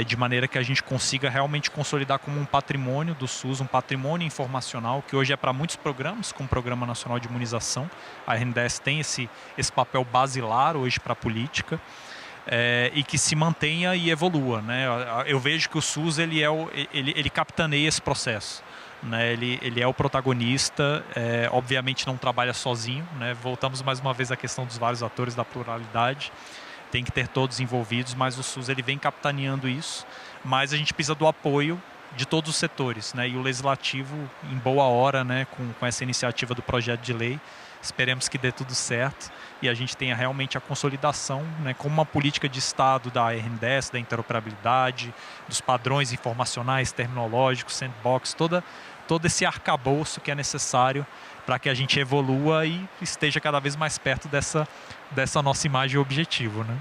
de maneira que a gente consiga realmente consolidar como um patrimônio do SUS, um patrimônio informacional, que hoje é para muitos programas, como o Programa Nacional de Imunização. A RNDS tem esse papel basilar hoje para a política, e que se mantenha e evolua, né? Eu vejo que o SUS ele capitaneia esse processo, né? Ele é o protagonista, obviamente não trabalha sozinho, né? Voltamos mais uma vez à questão dos vários atores, da pluralidade. Tem que ter todos envolvidos, mas o SUS ele vem capitaneando isso. Mas a gente precisa do apoio de todos os setores, né? E o Legislativo, em boa hora, né? Com essa iniciativa do projeto de lei, esperemos que dê tudo certo e a gente tenha realmente a consolidação, né? Como uma política de Estado da RNDS, da interoperabilidade, dos padrões informacionais, terminológicos, sandbox, todo esse arcabouço que é necessário para que a gente evolua e esteja cada vez mais perto dessa nossa imagem e objetivo, né?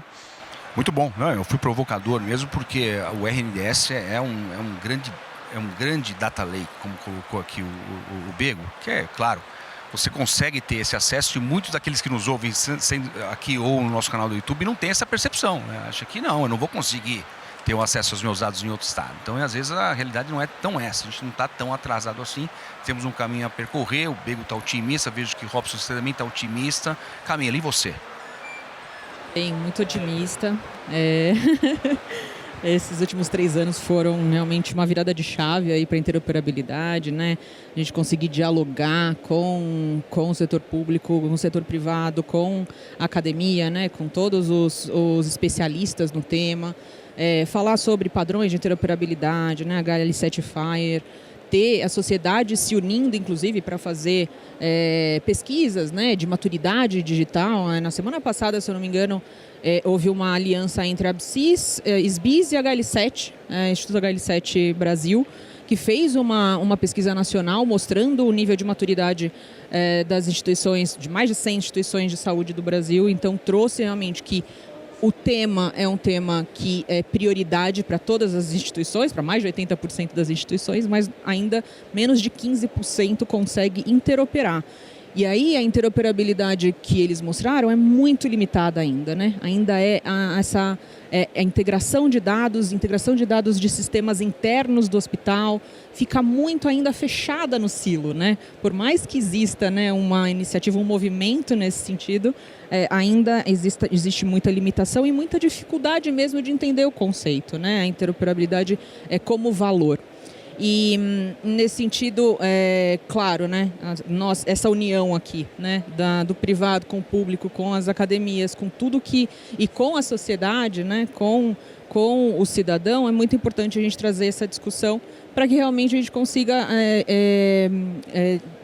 Muito bom. Não, eu fui provocador mesmo porque o RNDS é um grande data lake, como colocou aqui o Bego, que é, claro, você consegue ter esse acesso e muitos daqueles que nos ouvem aqui ou no nosso canal do YouTube não tem essa percepção, né? Acha que não, eu não vou conseguir ter o acesso aos meus dados em outro estado. Então, às vezes, a realidade não é tão essa. A gente não está tão atrasado assim. Temos um caminho a percorrer. O Bego está otimista. Vejo que o Robson você também está otimista. Camila, e você? Bem, muito otimista. Esses últimos 3 anos foram realmente uma virada de chave aí para a interoperabilidade, né? A gente conseguir dialogar com o setor público, com o setor privado, com a academia, né? Com todos os especialistas no tema. Falar sobre padrões de interoperabilidade, né? HL7 FHIR, ter a sociedade se unindo, inclusive, para fazer pesquisas, né? De maturidade digital. Na semana passada, se eu não me engano, houve uma aliança entre a SBIS e a HL7, Instituto HL7 Brasil, que fez uma pesquisa nacional mostrando o nível de maturidade das instituições, de mais de 100 instituições de saúde do Brasil. Então, trouxe realmente que o tema é um tema que é prioridade para todas as instituições, para mais de 80% das instituições, mas ainda menos de 15% consegue interoperar. E aí a interoperabilidade que eles mostraram é muito limitada ainda, né? Ainda é a integração de dados de sistemas internos do hospital, fica muito ainda fechada no silo, né? Por mais que exista, né, uma iniciativa, um movimento nesse sentido, ainda existe muita limitação e muita dificuldade mesmo de entender o conceito, né? A interoperabilidade como valor. E nesse sentido, claro, né, essa união aqui, né, do privado com o público, com as academias, com tudo e com a sociedade, né, com o cidadão, é muito importante a gente trazer essa discussão para que realmente a gente consiga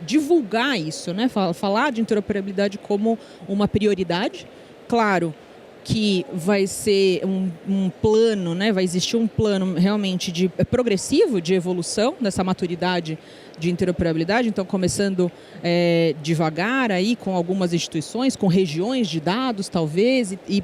divulgar isso, né, falar de interoperabilidade como uma prioridade, claro, que vai ser um plano, né? Vai existir um plano realmente progressivo de evolução dessa maturidade de interoperabilidade. Então, começando devagar aí com algumas instituições, com regiões de dados, talvez, e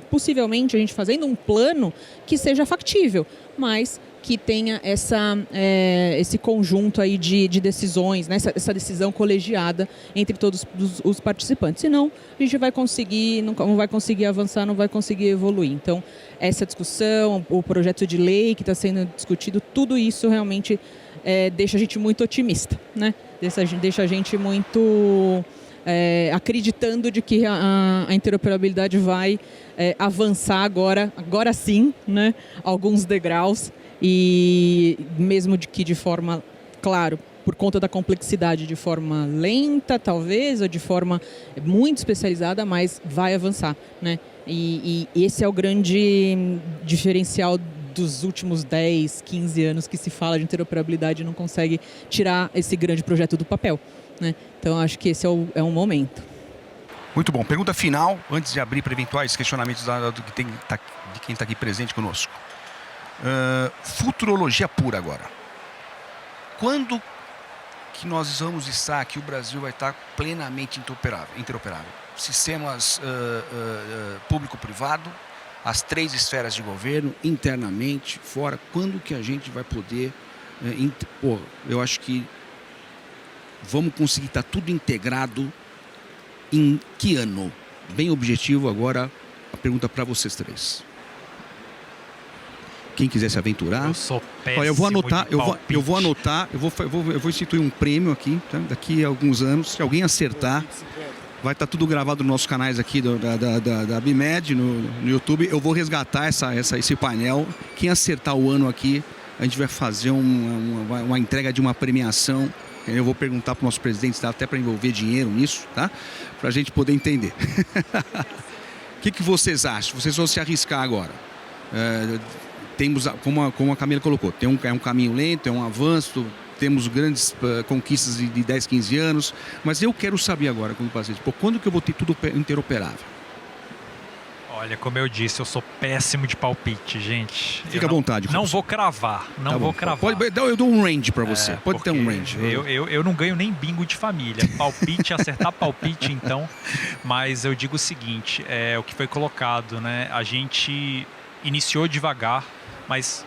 possivelmente a gente fazendo um plano que seja factível, mas que tenha esse conjunto aí de decisões, né? essa decisão colegiada entre todos os participantes. Senão, a gente não vai conseguir avançar, não vai conseguir evoluir. Então, essa discussão, o projeto de lei que está sendo discutido, tudo isso realmente deixa a gente muito otimista, né? Deixa a gente muito acreditando de que a interoperabilidade vai avançar agora sim, né? Alguns degraus. E mesmo de forma, claro, por conta da complexidade, de forma lenta, talvez, ou de forma muito especializada, mas vai avançar, né? E esse é o grande diferencial dos últimos 10, 15 anos que se fala de interoperabilidade e não consegue tirar esse grande projeto do papel, né? Então, acho que esse é um momento. Muito bom. Pergunta final, antes de abrir para eventuais questionamentos de quem está aqui presente conosco. Futurologia pura agora. Quando que nós vamos estar aqui, o Brasil vai estar plenamente interoperável? Sistemas público-privado, as 3 esferas de governo, internamente, fora. Quando que a gente vai poder... eu acho que vamos conseguir estar tudo integrado em que ano? Bem objetivo agora, a pergunta para vocês 3. quem quiser se aventurar. Eu sou péssimo. Olha, eu vou anotar, de eu vou palpite. anotar, eu vou instituir um prêmio aqui, tá? Daqui a alguns anos, se alguém acertar, vai estar tudo gravado nos nossos canais aqui da BIMED, no YouTube. Eu vou resgatar esse painel. Quem acertar o ano aqui, a gente vai fazer uma entrega de uma premiação. Eu vou perguntar para o nosso presidente, até para envolver dinheiro nisso, tá? Para a gente poder entender. O que vocês acham? Vocês vão se arriscar agora. Temos, como a Camila colocou, é um caminho lento, é um avanço, temos grandes conquistas de 10, 15 anos, mas eu quero saber agora, como paciente, quando que eu vou ter tudo interoperável? Olha, como eu disse, eu sou péssimo de palpite, gente. Fica à vontade. Não vou cravar, não vou cravar. Eu dou um range para você, pode ter um range. Eu não ganho nem bingo de família. Palpite, acertar palpite, então. Mas eu digo o seguinte, o que foi colocado, né? A gente iniciou devagar, mas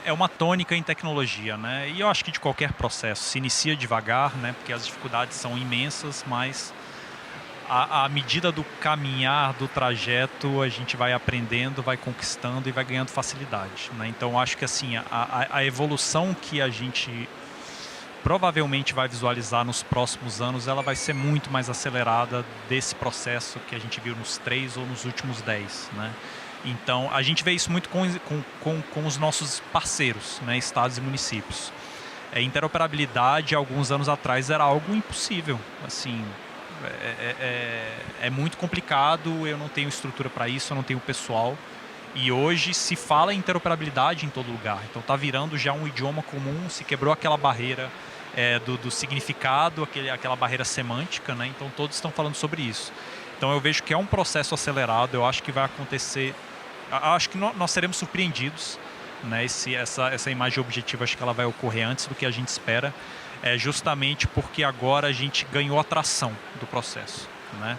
é uma tônica em tecnologia, né? E eu acho que de qualquer processo se inicia devagar, né? Porque as dificuldades são imensas, mas à medida do caminhar do trajeto a gente vai aprendendo, vai conquistando e vai ganhando facilidade, né? Então eu acho que assim a evolução que a gente provavelmente vai visualizar nos próximos anos, ela vai ser muito mais acelerada desse processo que a gente viu nos 3 ou nos últimos 10, né? Então, a gente vê isso muito com os nossos parceiros, né, estados e municípios. Interoperabilidade, alguns anos atrás, era algo impossível. Assim, é muito complicado, eu não tenho estrutura para isso, eu não tenho pessoal. E hoje se fala em interoperabilidade em todo lugar. Então, está virando já um idioma comum, se quebrou aquela barreira do significado, aquela barreira semântica, né? Então, todos estão falando sobre isso. Então, eu vejo que é um processo acelerado, eu acho que vai acontecer. Acho que nós seremos surpreendidos, né? Essa imagem objetiva, acho que ela vai ocorrer antes do que a gente espera, justamente porque agora a gente ganhou a tração do processo, né?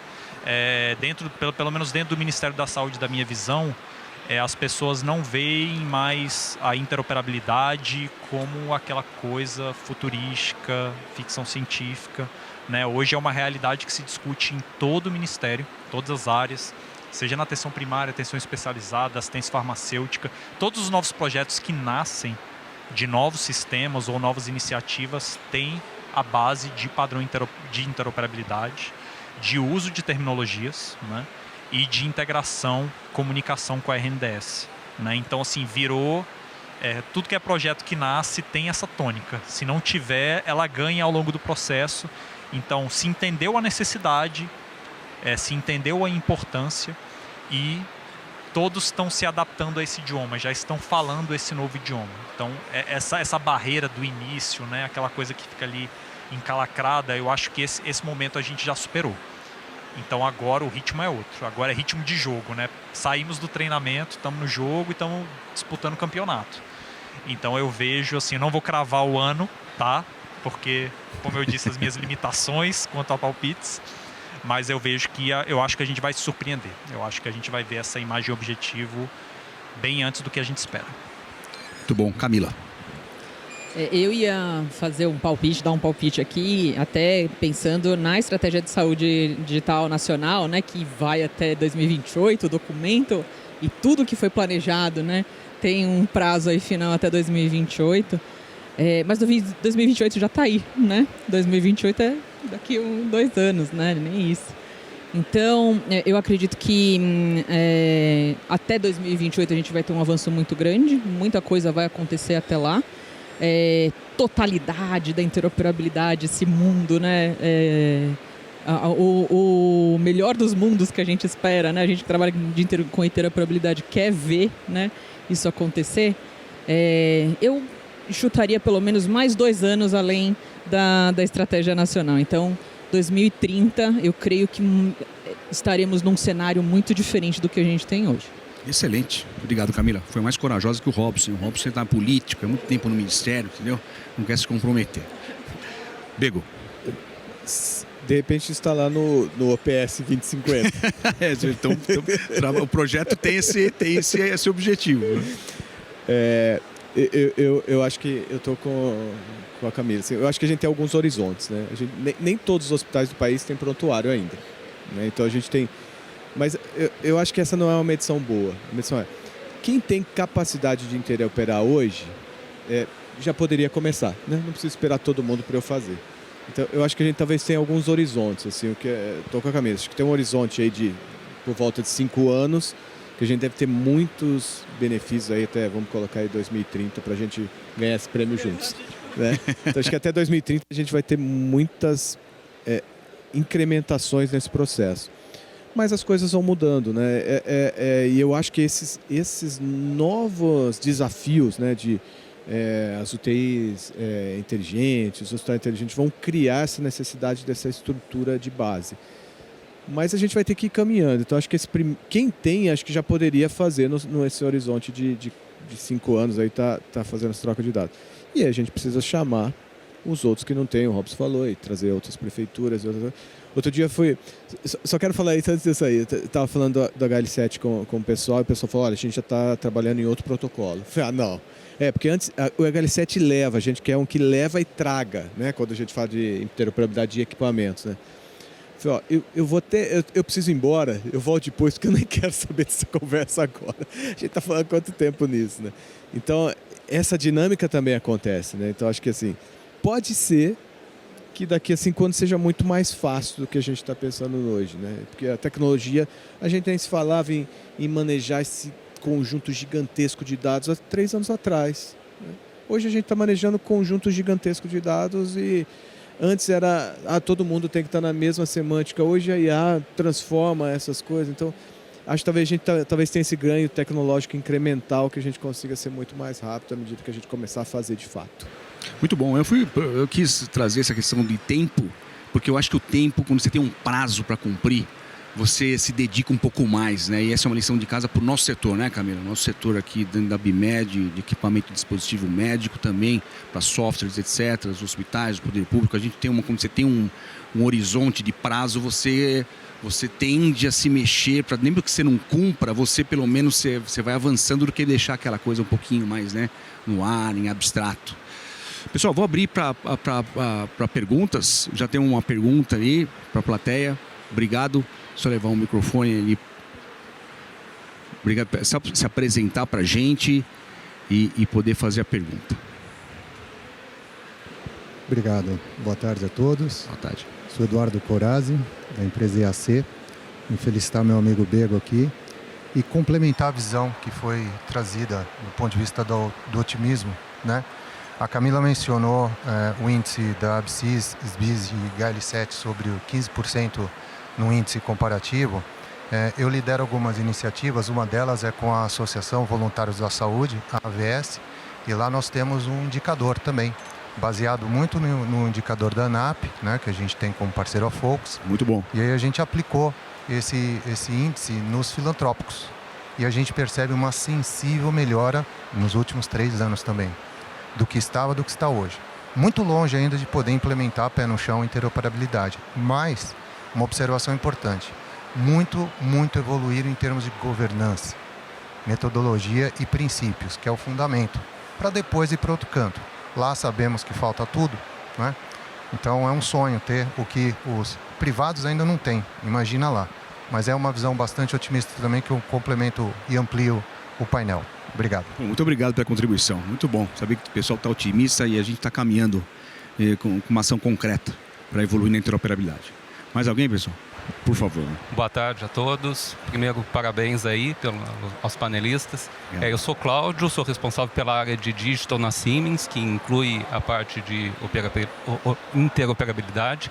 Pelo menos dentro do Ministério da Saúde, da minha visão, as pessoas não veem mais a interoperabilidade como aquela coisa futurística, ficção científica, né? Hoje é uma realidade que se discute em todo o Ministério, todas as áreas, seja na atenção primária, atenção especializada, assistência farmacêutica. Todos os novos projetos que nascem de novos sistemas ou novas iniciativas têm a base de padrão de interoperabilidade, de uso de terminologias, né? E de integração, comunicação com a RNDS, né? Então, assim, virou... tudo que é projeto que nasce tem essa tônica. Se não tiver, ela ganha ao longo do processo. Então, se entendeu a necessidade, se entendeu a importância e todos estão se adaptando a esse idioma, já estão falando esse novo idioma. Então, essa barreira do início, né, aquela coisa que fica ali encalacrada, eu acho que esse momento a gente já superou. Então, agora o ritmo é outro. Agora é ritmo de jogo, né? Saímos do treinamento, estamos no jogo e estamos disputando o campeonato. Então, eu vejo, assim, eu não vou cravar o ano, tá? Porque, como eu disse, as minhas limitações quanto a palpites, mas eu vejo que eu acho que a gente vai se surpreender. Eu acho que a gente vai ver essa imagem objetivo bem antes do que a gente espera. Muito bom. Camila. Eu ia fazer dar um palpite aqui, até pensando na estratégia de saúde digital nacional, né, que vai até 2028, o documento, e tudo que foi planejado, né, tem um prazo aí final até 2028. Mas 2028 já está aí, né? 2028 é daqui a 2 anos, né? Nem isso. Então, eu acredito que até 2028 a gente vai ter um avanço muito grande, muita coisa vai acontecer até lá. Totalidade da interoperabilidade, esse mundo, né? O melhor dos mundos que a gente espera, né? A gente que trabalha com interoperabilidade quer ver, né, isso acontecer. Eu chutaria pelo menos mais 2 anos além da estratégia nacional. Então, 2030, eu creio que estaremos num cenário muito diferente do que a gente tem hoje. Excelente. Obrigado, Camila. Foi mais corajosa que o Robson. O Robson está político, é muito tempo no ministério, entendeu? Não quer se comprometer. Bego. De repente está lá no OPS 2050. Então, o projeto tem esse objetivo. Eu acho que eu estou com a Camila. Assim, eu acho que a gente tem alguns horizontes, né? Nem todos os hospitais do país têm prontuário ainda, né? Então a gente tem... Mas eu acho que essa não é uma medição boa. A medição quem tem capacidade de interoperar hoje já poderia começar, né? Não precisa esperar todo mundo para eu fazer. Então, eu acho que a gente talvez tenha alguns horizontes, assim, estou com a camisa. Acho que tem um horizonte aí por volta de 5 anos, que a gente deve ter muitos benefícios aí até, vamos colocar aí 2030, para a gente ganhar esse prêmio juntos, né? Então, acho que até 2030 a gente vai ter muitas incrementações nesse processo. Mas as coisas vão mudando, né? E eu acho que esses novos desafios, né, as UTIs inteligentes, os hospitais inteligentes vão criar essa necessidade dessa estrutura de base. Mas a gente vai ter que ir caminhando. Então, acho que quem tem, acho que já poderia fazer nesse horizonte de 5 anos, aí tá fazendo essa troca de dados. E aí a gente precisa chamar os outros que não têm, o Robson falou, e trazer outras prefeituras. Outro dia só quero falar isso antes disso aí, eu estava falando do HL7 com o pessoal, e o pessoal falou, olha, a gente já está trabalhando em outro protocolo. Eu falei, não. Porque antes o HL7 leva, a gente quer um que leva e traga, né? Quando a gente fala de interoperabilidade de equipamentos, né? Eu falei, eu preciso ir embora, eu volto depois, porque eu nem quero saber dessa conversa agora. A gente está falando há quanto tempo nisso, né? Então, essa dinâmica também acontece, né? Então, acho que assim, pode ser que daqui a 5 anos seja muito mais fácil do que a gente está pensando hoje, né? Porque a tecnologia, a gente nem se falava em manejar esse conjunto gigantesco de dados há 3 anos atrás, né? Hoje a gente está manejando conjuntos gigantescos de dados e antes era, todo mundo tem que estar na mesma semântica. Hoje a IA transforma essas coisas. Então, acho que talvez a gente talvez tenha esse ganho tecnológico incremental que a gente consiga ser muito mais rápido à medida que a gente começar a fazer de fato. Muito bom. Eu quis trazer essa questão de tempo, porque eu acho que o tempo, quando você tem um prazo para cumprir, você se dedica um pouco mais, né? E essa é uma lição de casa para o nosso setor, né, Camila? Nosso setor aqui dentro da BIMED, de equipamento de dispositivo médico também, para softwares, etc., os hospitais, o poder público. A gente tem quando você tem um horizonte de prazo, você tende a se mexer, para mesmo que você não cumpra, você pelo menos você vai avançando do que deixar aquela coisa um pouquinho mais, né, no ar, em abstrato. Pessoal, vou abrir para perguntas. Já tem uma pergunta aí para a plateia. Obrigado. Só levar um microfone ali. Obrigado. Só se apresentar para a gente e poder fazer a pergunta. Obrigado. Boa tarde a todos. Boa tarde. Sou Eduardo Corazzi, da empresa IAC. Me felicitar meu amigo Bego aqui e complementar a visão que foi trazida do ponto de vista do otimismo, né? A Camila mencionou o índice da ABSIS, SBIS e HL7 sobre o 15% no índice comparativo. Eu lidero algumas iniciativas, uma delas é com a Associação Voluntários da Saúde, a AVS, e lá nós temos um indicador também, baseado muito no indicador da ANAP, né, que a gente tem como parceiro a Focus. Muito bom. E aí a gente aplicou esse índice nos filantrópicos. E a gente percebe uma sensível melhora nos últimos 3 anos também, do que estava, do que está hoje. Muito longe ainda de poder implementar pé no chão interoperabilidade, mas uma observação importante, muito evoluíram em termos de governança, metodologia e princípios, que é o fundamento, para depois ir para outro canto. Lá sabemos que falta tudo, né? Então é um sonho ter o que os privados ainda não têm, imagina lá. Mas é uma visão bastante otimista também que eu complemento e amplio o painel. Obrigado. Muito obrigado pela contribuição. Muito bom saber que o pessoal está otimista e a gente está caminhando com uma ação concreta para evoluir na interoperabilidade. Mais alguém, pessoal? Por favor. Boa tarde a todos. Primeiro, parabéns aí aos panelistas. Eu sou Cláudio, sou responsável pela área de Digital na Siemens, que inclui a parte de interoperabilidade.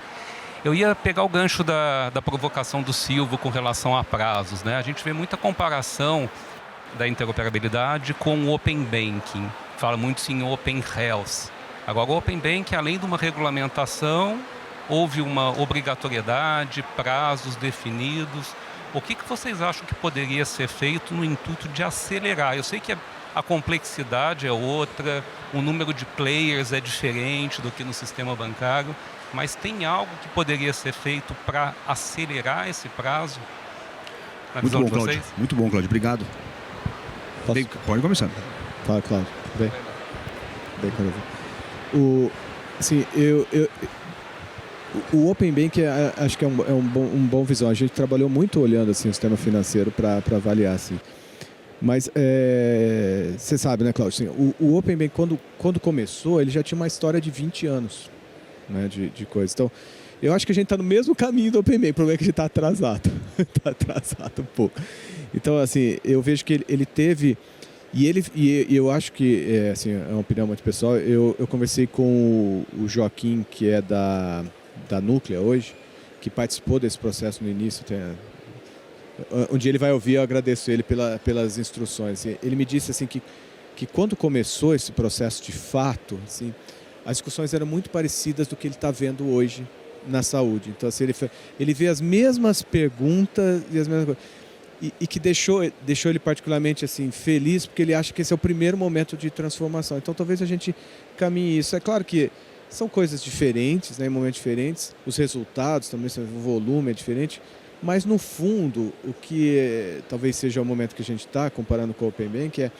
Eu ia pegar o gancho da provocação do Silvio com relação a prazos, né? A gente vê muita comparação da interoperabilidade com o Open Banking. Fala muito em Open Health. Agora, o Open Banking, além de uma regulamentação, houve uma obrigatoriedade, prazos definidos. O que vocês acham que poderia ser feito no intuito de acelerar? Eu sei que a complexidade é outra, o número de players é diferente do que no sistema bancário, mas tem algo que poderia ser feito para acelerar esse prazo? Na visão de vocês? Muito bom, Cláudio. Obrigado. Pode começar. Fala, Cláudio. Bem, assim, o Open Bank acho que é um bom visão. A gente trabalhou muito olhando assim, o sistema financeiro para avaliar. Assim. Mas você sabe, né, Cláudio? Assim, o Open Bank, quando começou, ele já tinha uma história de 20 anos, né, de coisa. Então, eu acho que a gente está no mesmo caminho do Open Bank. O problema é que a gente está atrasado. Está atrasado um pouco. Então, assim, eu vejo que ele teve... E eu acho que, assim, é uma opinião muito pessoal, eu conversei com o Joaquim, que é da Núclea hoje, que participou desse processo no início. Um dia ele vai ouvir, eu agradeço ele pelas instruções. Ele me disse assim que quando começou esse processo de fato, assim, as discussões eram muito parecidas do que ele está vendo hoje na saúde. Então, assim, ele vê as mesmas perguntas e as mesmas coisas. E que deixou ele particularmente assim, feliz, porque ele acha que esse é o primeiro momento de transformação. Então, talvez a gente caminhe isso. É claro que são coisas diferentes, né, em momentos diferentes. Os resultados também, o volume é diferente. Mas, no fundo, o que talvez seja o momento que a gente está, comparando com o Open Bank,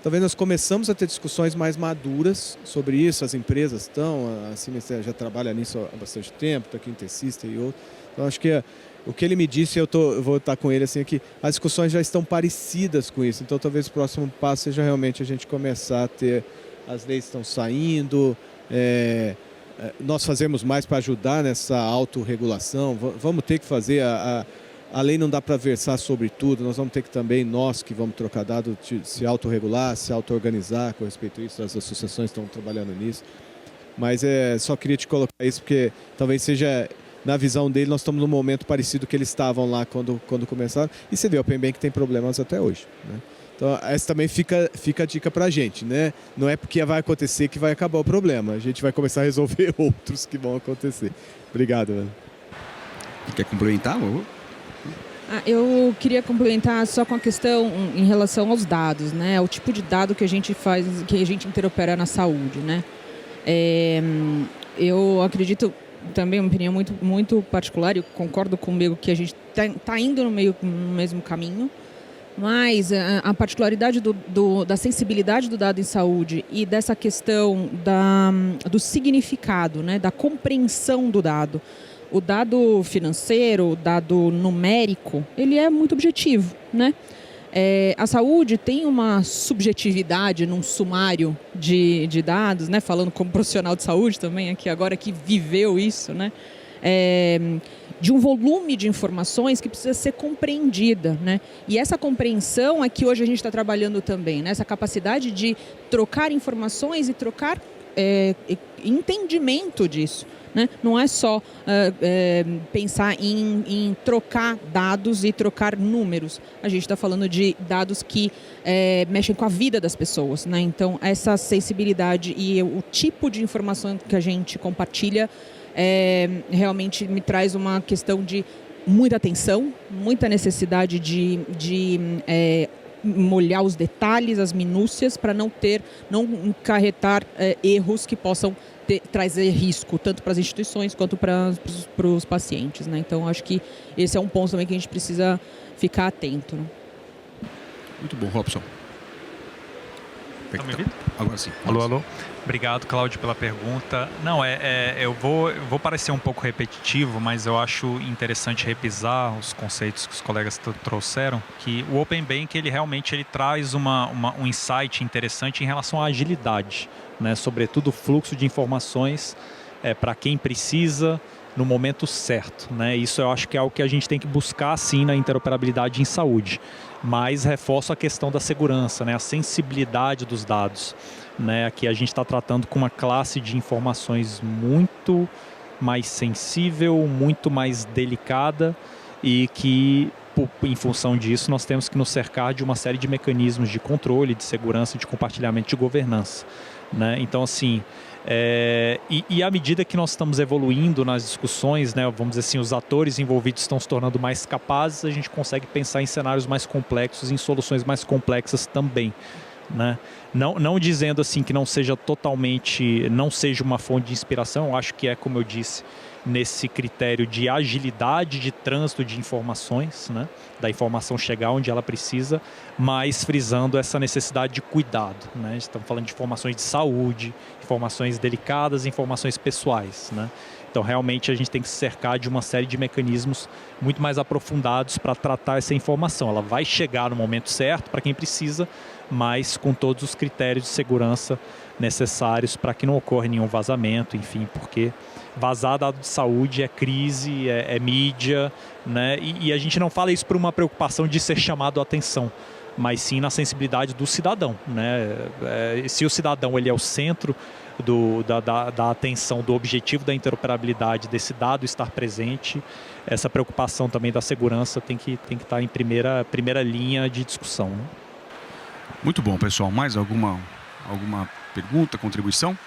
talvez nós começamos a ter discussões mais maduras sobre isso. As empresas estão, a Siemens já trabalha nisso há bastante tempo, está aqui em Tecista e outro. Então, acho que o que ele me disse, eu vou estar com ele, assim, é que as discussões já estão parecidas com isso. Então, talvez o próximo passo seja realmente a gente começar a ter... As leis estão saindo, nós fazemos mais para ajudar nessa autorregulação. Vamos ter que fazer... A lei não dá para versar sobre tudo. Nós vamos ter que também, nós que vamos trocar dados, se autorregular, se auto-organizar com respeito a isso. As associações estão trabalhando nisso. Mas só queria te colocar isso, porque talvez seja... Na visão dele, nós estamos num momento parecido que eles estavam lá quando começaram. E você vê, o Open Bank tem problemas até hoje, né? Então, essa também fica a dica para a gente, né? Não é porque vai acontecer que vai acabar o problema. A gente vai começar a resolver outros que vão acontecer. Obrigado, velho. Quer complementar, Lu? Eu queria complementar só com a questão em relação aos dados, né? O tipo de dado que a gente faz, que a gente interopera na saúde, né? Eu acredito... Também uma opinião muito, muito particular, eu concordo comigo que a gente está indo no mesmo caminho, mas a particularidade da sensibilidade do dado em saúde e dessa questão do significado, né, da compreensão do dado. O dado financeiro, o dado numérico, ele é muito objetivo, né? A saúde tem uma subjetividade num sumário de dados, né? Falando como profissional de saúde também, aqui agora que viveu isso, né? De um volume de informações que precisa ser compreendida, né? E essa compreensão é que hoje a gente está trabalhando também, né? Essa capacidade de trocar informações e trocar entendimento disso. Né? Não é só pensar em trocar dados e trocar números. A gente está falando de dados que mexem com a vida das pessoas, né? Então, essa sensibilidade e o tipo de informação que a gente compartilha realmente me traz uma questão de muita atenção, muita necessidade de molhar os detalhes, as minúcias, para não encarretar erros que possam trazer risco, tanto para as instituições quanto para os pacientes, né? Então, acho que esse é um ponto também que a gente precisa ficar atento, né? Muito bom, Robson. Tá me ouvindo? Agora sim. Alô. Obrigado, Cláudio, pela pergunta. Não, eu vou parecer um pouco repetitivo, mas eu acho interessante repisar os conceitos que os colegas trouxeram, que o Open Bank, ele realmente traz um insight interessante em relação à agilidade, né? Sobretudo o fluxo de informações para quem precisa no momento certo, né? Isso eu acho que é algo que a gente tem que buscar, sim, na interoperabilidade em saúde. Mas reforço a questão da segurança, né? A sensibilidade dos dados, né? Aqui a gente está tratando com uma classe de informações muito mais sensível, muito mais delicada e que, em função disso, nós temos que nos cercar de uma série de mecanismos de controle, de segurança, de compartilhamento, de governança, né? Então, assim, e à medida que nós estamos evoluindo nas discussões, né, vamos dizer assim, os atores envolvidos estão se tornando mais capazes, a gente consegue pensar em cenários mais complexos, em soluções mais complexas também, né? Não dizendo assim que não seja uma fonte de inspiração, eu acho que como eu disse, nesse critério de agilidade de trânsito de informações, né? Da informação chegar onde ela precisa, mas frisando essa necessidade de cuidado, né? Estamos falando de informações de saúde, informações delicadas, informações pessoais, né? Então, Então, realmente, a gente tem que se cercar de uma série de mecanismos muito mais aprofundados para tratar essa informação. Ela vai chegar no momento certo para quem precisa, mas com todos os critérios de segurança necessários para que não ocorra nenhum vazamento, enfim, porque vazar dado de saúde é crise, é mídia, né? E a gente não fala isso por uma preocupação de ser chamado a atenção, mas sim na sensibilidade do cidadão, né? Se o cidadão ele é o centro da atenção, do objetivo da interoperabilidade, desse dado estar presente, essa preocupação também da segurança tem que estar em primeira linha de discussão, né? Muito bom, pessoal. Mais alguma pergunta, contribuição?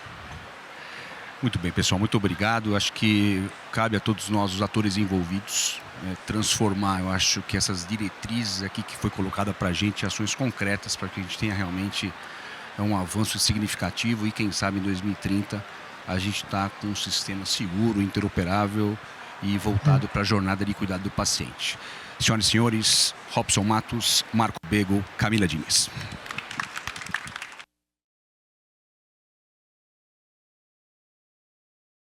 Muito bem, pessoal. Muito obrigado. Acho que cabe a todos nós, os atores envolvidos, transformar, eu acho que essas diretrizes aqui que foi colocada para a gente, ações concretas para que a gente tenha realmente um avanço significativo e quem sabe em 2030 a gente está com um sistema seguro, interoperável e voltado para a jornada de cuidado do paciente. Senhoras e senhores, Robson Matos, Marco Bego, Camila Diniz.